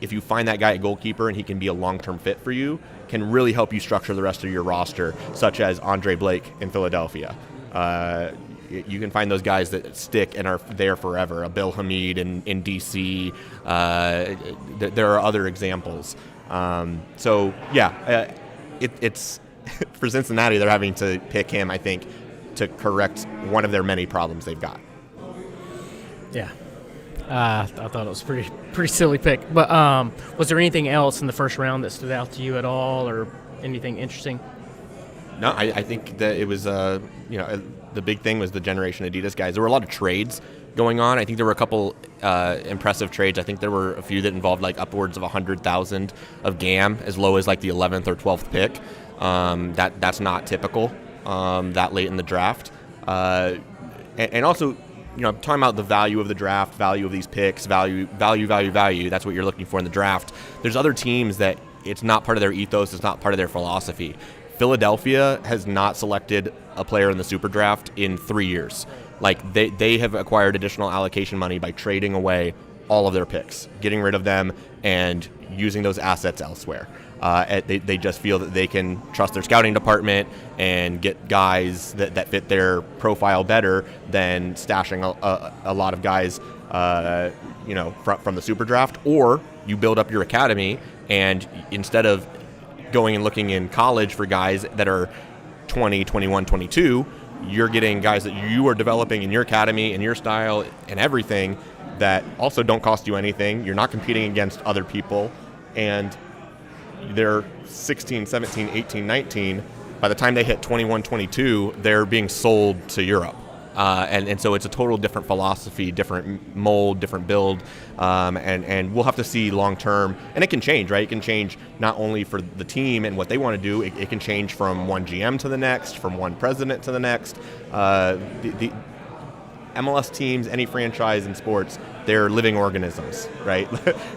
if you find that guy at goalkeeper and he can be a long-term fit for you, can really help you structure the rest of your roster, such as Andre Blake in Philadelphia. You can find those guys that stick and are there forever. A Bill Hamid in D.C. There are other examples. It's for Cincinnati, they're having to pick him, I think, to correct one of their many problems they've got. Yeah. I thought it was pretty silly pick. But was there anything else in the first round that stood out to you at all, or anything interesting? No, I think that it was, the big thing was the Generation Adidas guys. There were a lot of trades going on. I think there were a couple impressive trades. I think there were a few that involved like upwards of 100,000 of GAM, as low as like the 11th or 12th pick. That's not typical that late in the draft. And also, talking about the value of the draft, value of these picks, value. That's what you're looking for in the draft. There's other teams that it's not part of their ethos. It's not part of their philosophy. Philadelphia has not selected a player in the SuperDraft in 3 years. Like they have acquired additional allocation money by trading away all of their picks, getting rid of them, and using those assets elsewhere. They just feel that they can trust their scouting department and get guys that fit their profile better than stashing a lot of guys, from the SuperDraft. Or you build up your academy, and instead of going and looking in college for guys that are 20, 21, 22, you're getting guys that you are developing in your academy, in your style, and everything that also don't cost you anything. You're not competing against other people, and they're 16, 17, 18, 19. By the time they hit 21, 22, they're being sold to Europe. And so it's a total different philosophy, different mold, different build, and we'll have to see long term. And it can change, right? It can change not only for the team and what they want to do. It can change from one GM to the next, from one president to the next. The MLS teams, any franchise in sports, they're living organisms, right?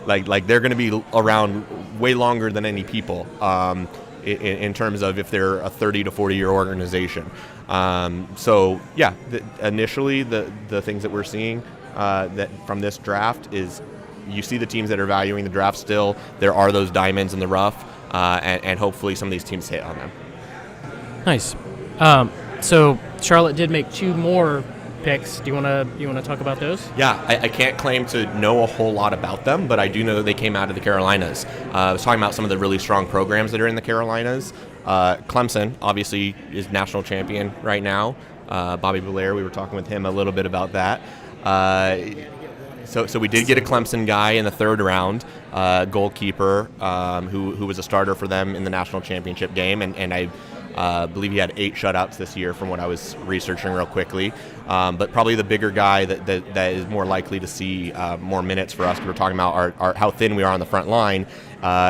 like they're going to be around way longer than any people. In terms of if they're a 30 to 40-year organization. Initially the things that we're seeing that from this draft is you see the teams that are valuing the draft still. There are those diamonds in the rough, and hopefully some of these teams hit on them. Nice. So Charlotte did make 2 more picks. Do you want to talk about those? Yeah, I can't claim to know a whole lot about them, but I do know that they came out of the Carolinas. I was talking about some of the really strong programs that are in the Carolinas. Clemson, obviously, is national champion right now. Bobby Belair, we were talking with him a little bit about that. So we did get a Clemson guy in the 3rd round, goalkeeper, who was a starter for them in the national championship game, and I believe he had 8 shutouts this year from what I was researching real quickly. But probably the bigger guy that is more likely to see more minutes for us, because we're talking about how thin we are on the front line,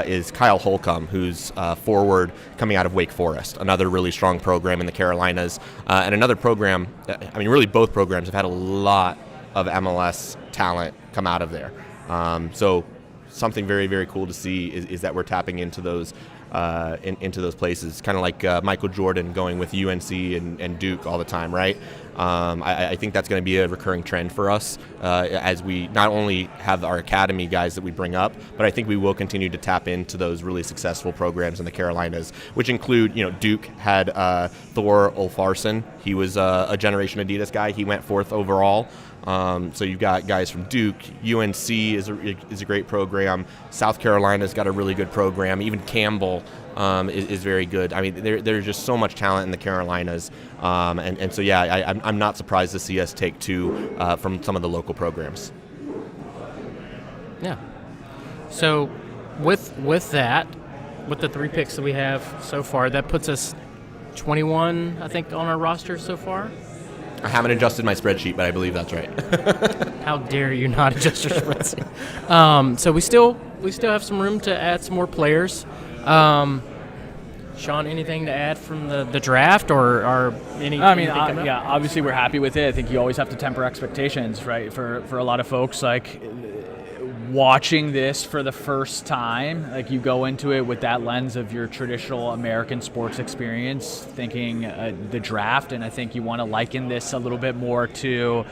is Kyle Holcomb, who's forward coming out of Wake Forest, another really strong program in the Carolinas. And another program, really both programs have had a lot of MLS talent come out of there. So something very, very cool to see is that we're tapping into those into those places, kind of like Michael Jordan going with UNC and Duke all the time, right? I think that's going to be a recurring trend for us as we not only have our academy guys that we bring up, but I think we will continue to tap into those really successful programs in the Carolinas, which include, Duke had Thor Ulfarsson. He was a Generation Adidas guy. He went 4th overall. So you've got guys from Duke. UNC is a great program. South Carolina's got a really good program. Even Campbell is very good. There's just so much talent in the Carolinas. And so, I'm not surprised to see us take 2 from some of the local programs. Yeah. So with that, with the 3 picks that we have so far, that puts us 21, I think, on our roster so far. I haven't adjusted my spreadsheet, but I believe that's right. How dare you not adjust your spreadsheet? So we still have some room to add some more players. Sean, anything to add from the draft or anything? I mean, obviously we're happy with it. I think you always have to temper expectations, right? For a lot of folks, like watching this for the first time, like you go into it with that lens of your traditional American sports experience, thinking the draft, and I think you want to liken this a little bit more to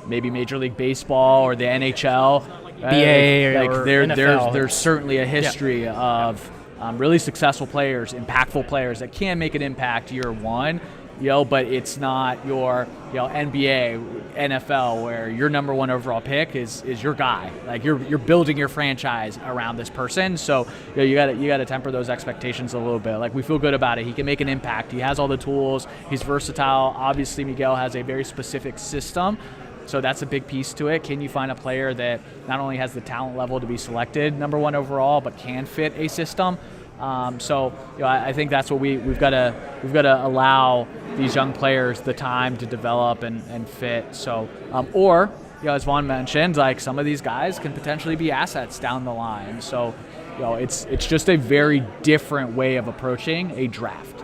maybe Major League Baseball or the NHL, BA like or NFL. NFL. There's certainly a history of really successful players, impactful players that can make an impact year one. But it's not your, NBA, NFL, where your number 1 overall pick is your guy. Like you're building your franchise around this person. So you got to temper those expectations a little bit. Like we feel good about it. He can make an impact. He has all the tools. He's versatile. Obviously, Miguel has a very specific system. So that's a big piece to it. Can you find a player that not only has the talent level to be selected number 1 overall, but can fit a system? I think that's what we've got to allow these young players the time to develop and fit. So, as Vaughn mentioned, like some of these guys can potentially be assets down the line. So, it's just a very different way of approaching a draft.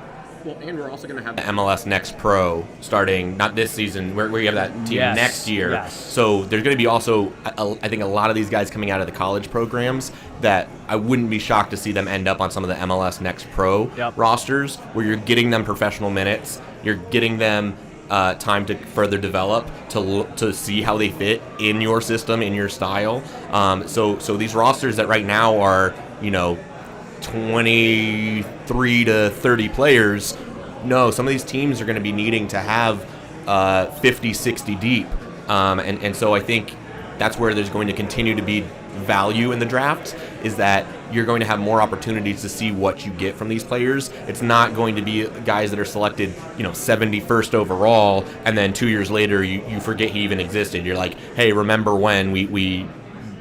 Well, and we're also going to have the MLS Next Pro starting, not this season, where you have that team next year. Yes. So there's going to be also, I think, a lot of these guys coming out of the college programs that I wouldn't be shocked to see them end up on some of the MLS Next Pro rosters, where you're getting them professional minutes, you're getting them time to further develop, to see how they fit in your system, in your style. So these rosters that right now are, 23 to 30 players, no, some of these teams are going to be needing to have 50, 60 deep. And so I think that's where there's going to continue to be value in the draft, is that you're going to have more opportunities to see what you get from these players. It's not going to be guys that are selected, 71st overall, and then 2 years later you forget he even existed. You're like, hey, remember when we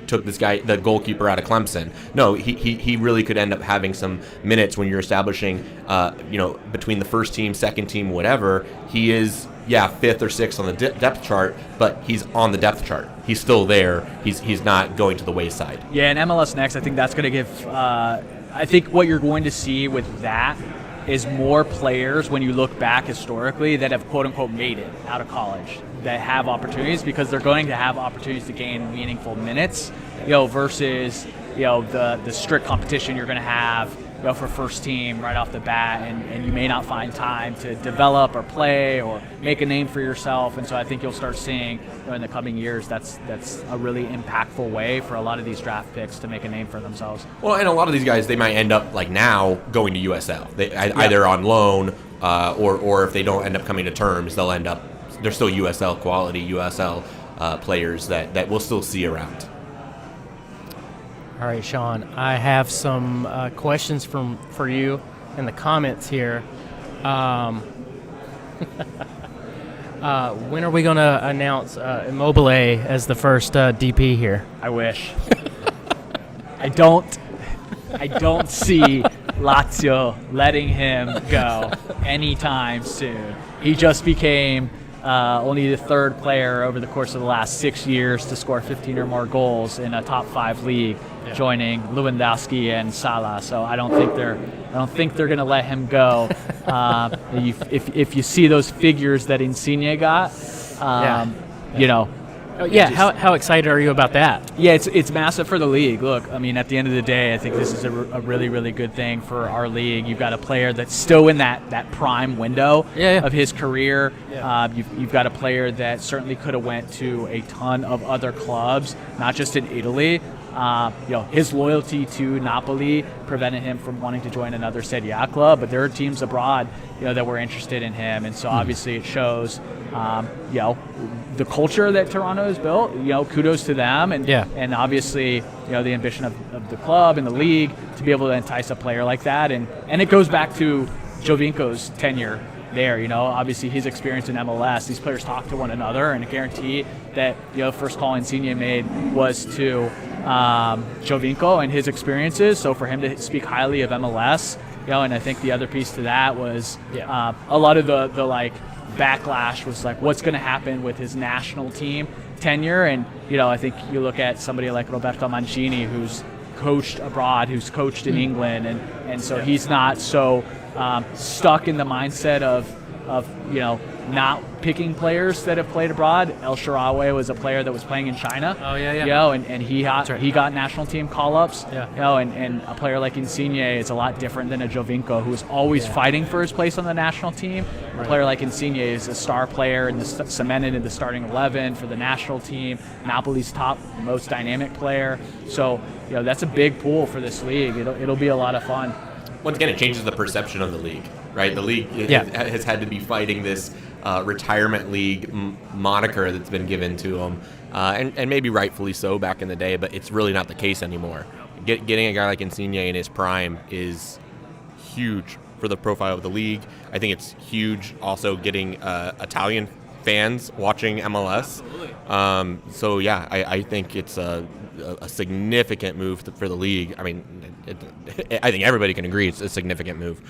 took this guy, the goalkeeper, out of Clemson? No, he really could end up having some minutes when you're establishing, between the first team, second team, whatever. He is, 5th or 6th on the depth chart, but he's on the depth chart. He's still there. He's not going to the wayside. Yeah, and MLS Next, I think that's going to give. I think what you're going to see with that is more players, when you look back historically, that have quote unquote made it out of college, that have opportunities, because they're going to have opportunities to gain meaningful minutes, versus the strict competition you're going to have for first team right off the bat, and you may not find time to develop or play or make a name for yourself. And so I think you'll start seeing in the coming years that's a really impactful way for a lot of these draft picks to make a name for themselves. Well, and a lot of these guys, they might end up, like now, going to USL. Either on loan or if they don't end up coming to terms, they're still USL quality, USL players that we'll still see around. All right, Sean, I have some questions for you in the comments here. When are we going to announce Immobile as the first DP here? I wish. I don't see Lazio letting him go anytime soon. He just became only the 3rd player over the course of the last 6 years to score 15 or more goals in a top 5 league, joining Lewandowski and Salah. So I don't think they're going to let him go. If you see those figures that Insigne got, How excited are you about that? Yeah, it's massive for the league. Look, I mean, at the end of the day, I think this is a really, really good thing for our league. You've got a player that's still in that prime window of his career. Yeah. You've got a player that certainly could have went to a ton of other clubs, not just in Italy. His loyalty to Napoli prevented him from wanting to join another Serie A club, but there are teams abroad, that were interested in him, and so obviously it shows, the culture that Toronto has built. Kudos to them, and obviously, the ambition of the club and the league to be able to entice a player like that, and it goes back to Jovinko's tenure there. Obviously his experience in MLS. These players talk to one another, and I guarantee that first call Insigne made was to Jovinko and his experiences. So for him to speak highly of MLS, and I think the other piece to that was a lot of the like backlash was like, what's going to happen with his national team tenure? And I think you look at somebody like Roberto Mancini, who's coached abroad, who's coached in England, and so he's not so stuck in the mindset of not picking players that have played abroad. El Shaarawy was a player that was playing in China. Oh yeah. And he got national team call-ups. Yeah. And a player like Insigne is a lot different than a Jovinko, who's always fighting for his place on the national team. A player like Insigne is a star player and cemented in the starting 11 for the national team. Napoli's top most dynamic player. So that's a big pool for this league. It'll be a lot of fun. Once again, it changes the perception of the league, right? The league has had to be fighting this retirement league moniker that's been given to them, and maybe rightfully so back in the day, but it's really not the case anymore. Getting a guy like Insigne in his prime is huge for the profile of the league. I think it's huge also getting Italian fans watching MLS. So yeah, I think it's a significant move for the league. I mean, I think everybody can agree it's a significant move.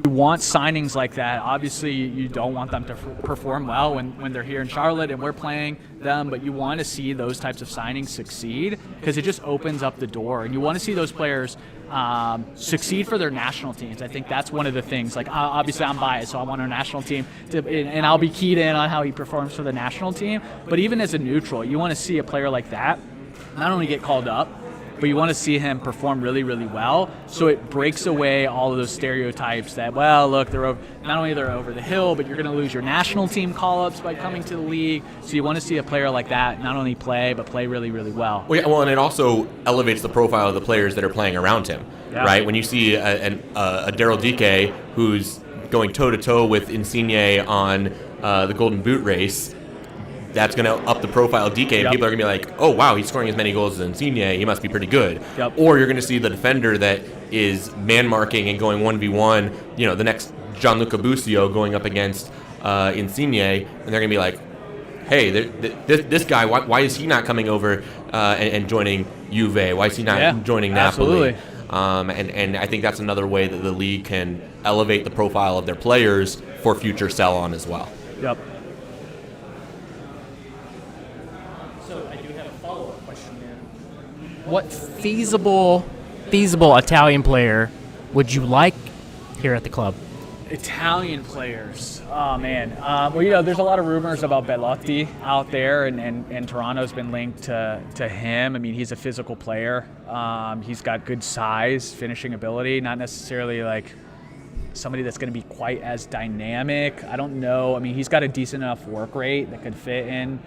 You want signings like that. Obviously, you don't want them to perform well when they're here in Charlotte and we're playing them, but you want to see those types of signings succeed because it just opens up the door. And you want to see those players succeed for their national teams. I think that's one of the things. Like, obviously, I'm biased, so I want our national team and I'll be keyed in on how he performs for the national team. But even as a neutral, you want to see a player like that not only get called up, but you want to see him perform really, really well. So it breaks away all of those stereotypes that, well, look, not only they're over the hill, but you're going to lose your national team call-ups by coming to the league. So you want to see a player like that not only play, but play really, really well. Well, and it also elevates the profile of the players that are playing around him, right? When you see a Daryl Dike who's going toe-to-toe with Insigne on the Golden Boot race, that's going to up the profile of DK, and people are going to be like, oh, wow, he's scoring as many goals as Insigne. He must be pretty good. Or you're going to see the defender that is man-marking and going 1v1, the next Gianluca Busio going up against Insigne, and they're going to be like, hey, this guy, why is he not coming over and joining Juve? Why is he not joining Napoli? Absolutely. And I think that's another way that the league can elevate the profile of their players for future sell-on as well. Yep. What feasible Italian player would you like here at the club? Italian players. Oh, man. Well, there's a lot of rumors about Belotti out there, and Toronto's been linked to him. I mean, he's a physical player. He's got good size, finishing ability, not necessarily like somebody that's going to be quite as dynamic. I don't know. I mean, he's got a decent enough work rate that could fit in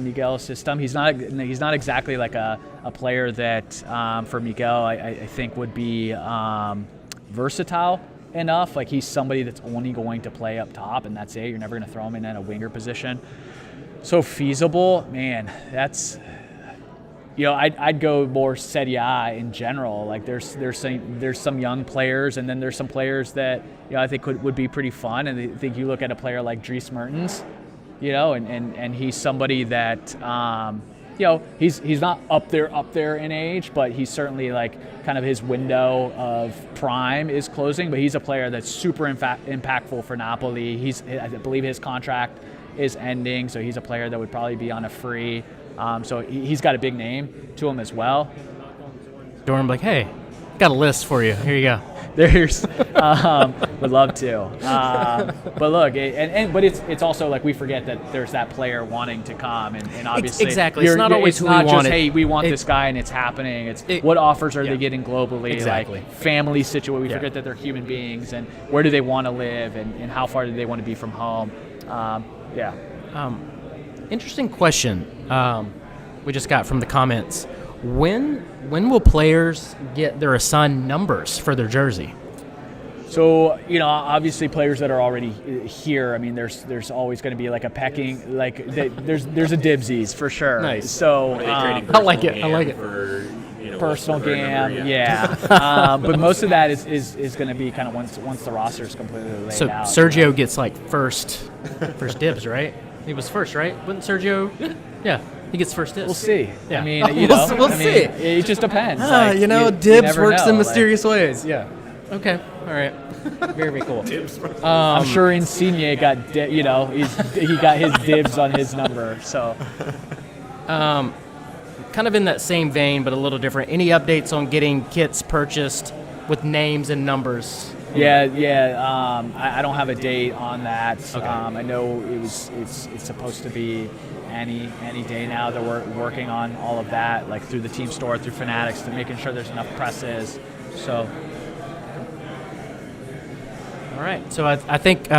Miguel's system. He's not exactly like a player that for Miguel I think would be versatile enough. Like, he's somebody that's only going to play up top and that's it. You're never going to throw him in at a winger position. So feasible, man, that's I'd go more Serie A in general. Like, there's some young players, and then there's some players that I think would be pretty fun. And I think you look at a player like Dries Mertens, and he's somebody that he's not up there in age, but he's certainly like kind of his window of prime is closing. But he's a player that's super impactful for Napoli. I believe his contract is ending, so he's a player that would probably be on a free. So he's got a big name to him as well. Dorn, like, hey, got a list for you. Here you go. Would love to. But look, but it's also like we forget that there's that player wanting to come, and obviously exactly. It's not always who we want. Just, hey, we want this guy, and it's happening. It's what offers are they getting globally? Exactly. Like family situation. We forget that they're human beings, and where do they want to live, and how far do they want to be from home? Interesting question we just got from the comments. When will players get their assigned numbers for their jersey? So, obviously players that are already here, I mean, there's always going to be like a pecking, like there's a dibsies for sure. Nice. So I like it. For, personal game, yeah. But most of that is going to be kind of once the roster is completely laid out. So Sergio gets like first dibs, right? He was first, right? Wasn't Sergio? Yeah. He gets first dibs. We'll see. Yeah. I mean, We'll see. It just depends. Dibs works in know, mysterious ways. Yeah. Okay. All right. Very cool. I'm sure Insigne got, he got his dibs on his number. So, kind of in that same vein, but a little different. Any updates on getting kits purchased with names and numbers? Yeah. I don't have a date on that. Okay. I know it's supposed to be any day now. That we're working on all of that, like through the team store, through Fanatics, to making sure there's enough presses. So. All right. So I think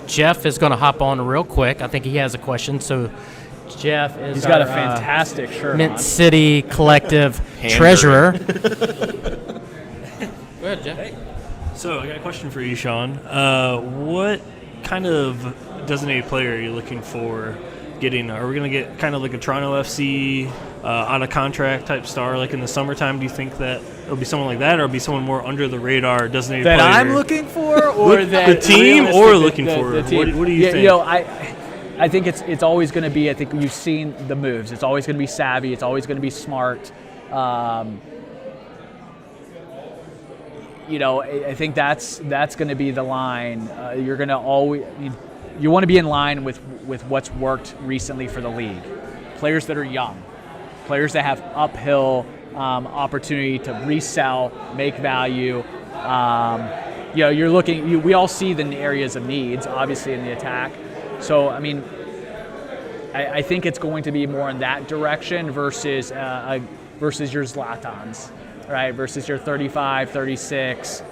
Jeff is going to hop on real quick. I think he has a question. So Jeff is He's got a fantastic shirt Mint on. City Collective treasurer. Go ahead, Jeff. Hey. So I got a question for you, Shawn. What kind of designated player are you looking for getting? Are we going to get kind of like a Toronto FC on a contract type star like in the summertime? Do you think that it'll be someone like that, or it'll be someone more under the radar designated that player? I'm looking for, or that the team, realistic- or looking the for? team. What do you think? I think it's always going to be. I think you've seen the moves. It's always going to be savvy. It's always going to be smart. I think that's going to be the line. You're going to always. You want to be in line with what's worked recently for the league. Players that are young, players that have uphill opportunity to resell, make value. You're looking. We all see the areas of needs, obviously in the attack. So I mean, I think it's going to be more in that direction versus your Zlatans, right? Versus your 35, 36.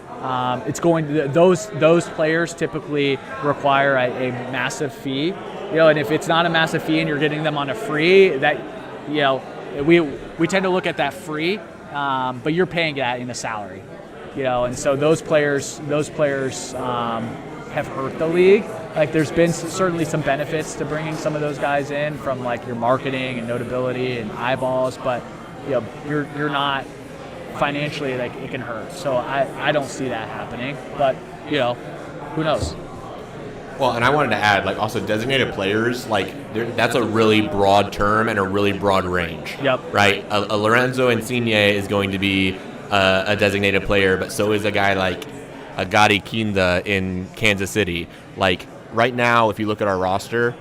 It's going. Those players typically require a massive fee, and if it's not a massive fee and you're getting them on a free, that we tend to look at that free, but you're paying that in a salary, and so those players have hurt the league. Like there's been certainly some benefits to bringing some of those guys in from like your marketing and notability and eyeballs, but you're not financially, like it can hurt. So I don't see that happening, but who knows? Well, and I wanted to add, like, also designated players, like, that's a really broad term and a really broad range. Yep. Right? A Lorenzo Insigne is going to be a designated player, but so is a guy like a Gadi Kinda in Kansas City. Like, right now, if you look at our roster,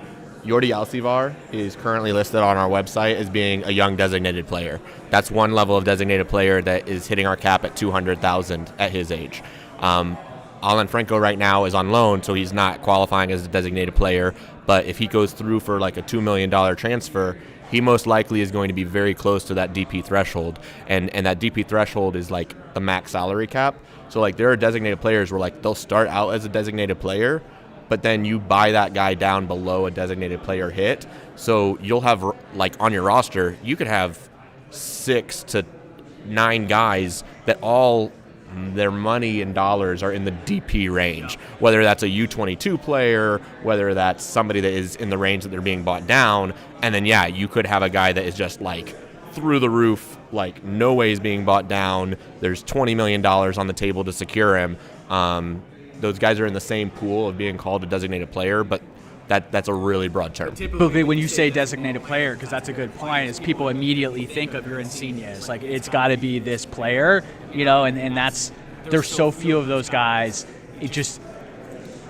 Jordi Alcivar is currently listed on our website as being a young designated player. That's one level of designated player that is hitting our cap at $200,000 at his age. Alan Franco right now is on loan, so he's not qualifying as a designated player. But if he goes through for like a $2 million transfer, he most likely is going to be very close to that DP threshold. And that DP threshold is like the max salary cap. So like there are designated players where like they'll start out as a designated player, but then you buy that guy down below a designated player hit. So you'll have, like, on your roster, you could have 6 to 9 guys that all their money in dollars are in the DP range, whether that's a U22 player, whether that's somebody that is in the range that they're being bought down. And then, yeah, you could have a guy that is just, like, through the roof, like, no way is being bought down. There's $20 million on the table to secure him. Those guys are in the same pool of being called a designated player, but that's a really broad term. Typically, when you say designated player, because that's a good point, is people immediately think of your Insignes. Like, it's got to be this player, and that's, there's so few of those guys. It just,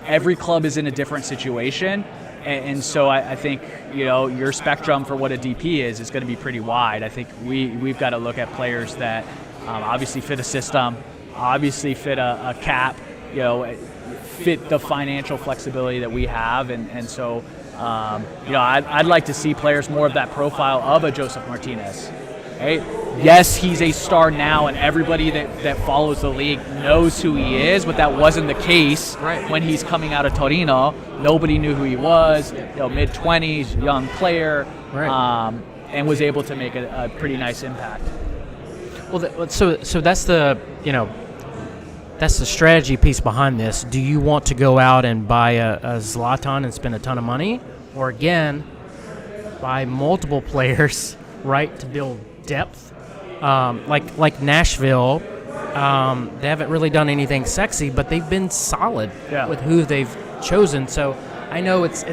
every club is in a different situation, and so I think, your spectrum for what a DP is going to be pretty wide. I think we've got to look at players that obviously fit a system, obviously fit a cap, fit the financial flexibility that we have, and so I'd like to see players more of that profile of a Joseph Martinez. Right? Yes, he's a star now, and everybody that follows the league knows who he is, but that wasn't the case when he's coming out of Torino. Nobody knew who he was. Mid-20s, young player, and was able to make a pretty nice impact. Well, so that's the that's the strategy piece behind this. Do you want to go out and buy a Zlatan and spend a ton of money, or again, buy multiple players, right, to build depth? Like Nashville, they haven't really done anything sexy, but they've been solid with who they've chosen. So I know it's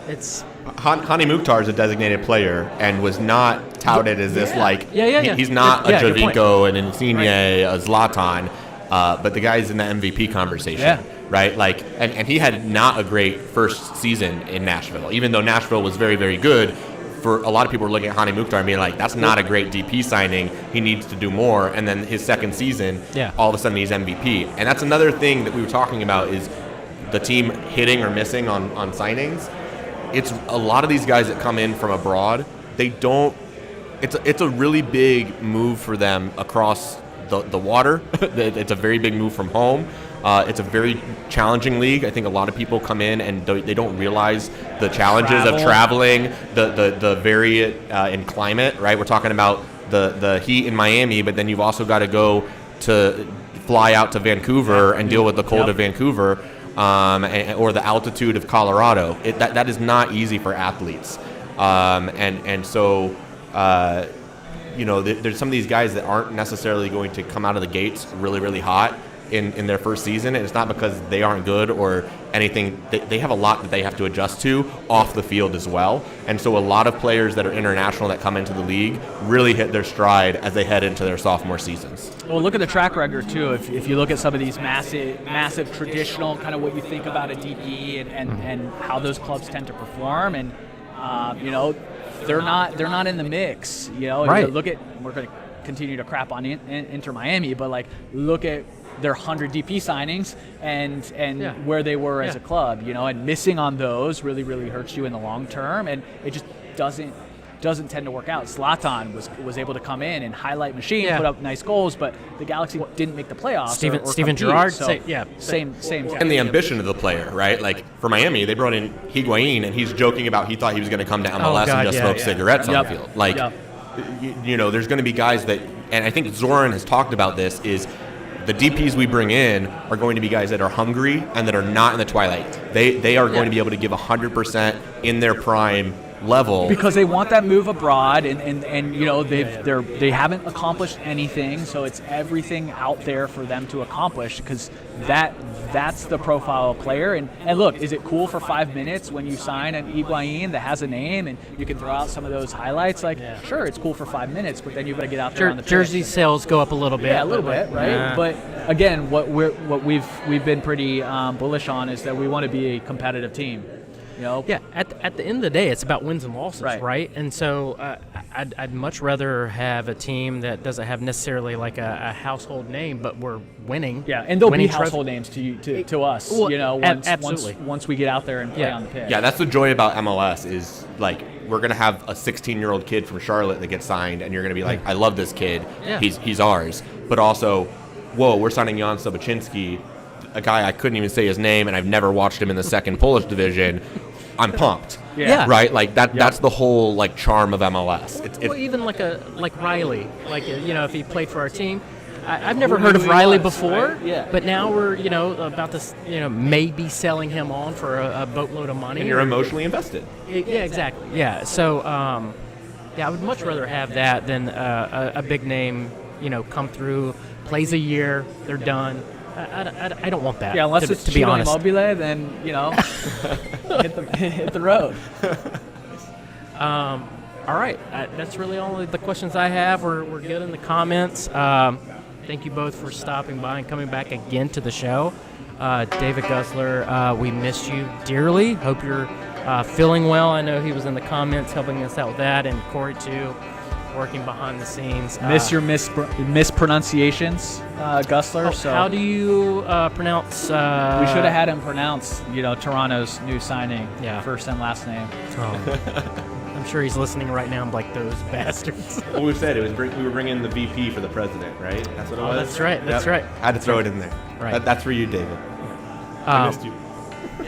it's Hani Mukhtar is a designated player and was not touted as this he's not a good point. Jovinko, an Insigne, a Zlatan, but the guy's in the MVP conversation, right? Like, and he had not a great first season in Nashville, even though Nashville was very, very good. For a lot of people were looking at Hani Mukhtar and being like, that's not a great DP signing. He needs to do more. And then his second season, all of a sudden he's MVP. And that's another thing that we were talking about is the team hitting or missing on signings. It's a lot of these guys that come in from abroad, they don't – it's a really big move for them across the water. It's a very big move from home. It's a very challenging league. I think a lot of people come in and they don't realize the challenges of traveling, the variant in climate, right? We're talking about the heat in Miami, but then you've also got to go to fly out to Vancouver and deal with the cold of Vancouver or the altitude of Colorado. That is not easy for athletes. So there's some of these guys that aren't necessarily going to come out of the gates really, really hot in their first season, and it's not because they aren't good or anything. They have a lot that they have to adjust to off the field as well, and so a lot of players that are international that come into the league really hit their stride as they head into their sophomore seasons. Well, look at the track record too. If you look at some of these massive traditional, kind of what you think about a DP and how those clubs tend to perform, and they're not in the mix. Right. You look at, we're going to continue to crap on Inter Miami, but like look at their 100 DP signings and where they were as a club, and missing on those really, really hurts you in the long term, and it just doesn't tend to work out. Zlatan was able to come in and highlight machine, put up nice goals, but the Galaxy didn't make the playoffs. Steven Gerrard, so same. And the ambition of the player, right? Like for Miami, they brought in Higuain, and he's joking about he thought he was going to come to MLS and just smoke cigarettes on the field. Like, there's going to be guys that, and I think Zoran has talked about this, is the DPs we bring in are going to be guys that are hungry and that are not in the twilight. They are going to be able to give 100% in their prime level because they want that move abroad, and they haven't accomplished anything, so it's everything out there for them to accomplish, because that's the profile of player. And look, is it cool for 5 minutes when you sign an Higuain that has a name and you can throw out some of those highlights? Sure, it's cool for 5 minutes, but then you've got to get out there on the jersey sales go up a little bit. Yeah, a little bit, right? Yeah. But again, what we've been pretty bullish on is that we want to be a competitive team. Yeah, at the end of the day, it's about wins and losses, right? And so I'd much rather have a team that doesn't have necessarily like a household name, but we're winning. Yeah, and they'll be household names to us, absolutely. once we get out there and play on the pitch. Yeah, that's the joy about MLS is, like, we're going to have a 16-year-old kid from Charlotte that gets signed, and you're going to be like, I love this kid. Yeah. He's ours. But also, whoa, we're signing Jan Sobocinski, a guy I couldn't even say his name, and I've never watched him in the second Polish division. I'm pumped. Yeah. Right? Like that. That's the whole like charm of MLS. Well, even like Riley, if he played for our team. I've never heard of Riley before, right? Yeah. But now we're about to maybe selling him on for a boatload of money. And you're emotionally invested. Yeah, exactly. Yeah. So I would much rather have that than a big name come through, plays a year, they're done. I don't want that. Yeah, unless it's to be honest. Immobile, then hit the road. All right, that's really all the questions I have. We're good in the comments. Thank you both for stopping by and coming back again to the show. David Gussler, we missed you dearly. Hope you're feeling well. I know he was in the comments helping us out with that, and Corey too, working behind the scenes. Miss your mispronunciations, Gussler. So how do you pronounce? We should have had him pronounce, Toronto's new signing, first and last name. I'm sure he's listening right now. I'm like, those bastards. Well, we said we were bringing the VP for the president, right? That's what it was. That's right. That's right. I had to throw it in there. Right. That's for you, David. I missed you.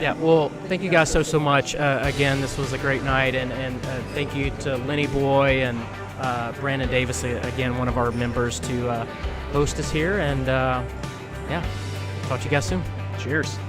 Yeah, well, thank you guys so much. Again, this was a great night, and thank you to Lenny Boy and Brandon Davis, again, one of our members, to host us here. And, talk to you guys soon. Cheers.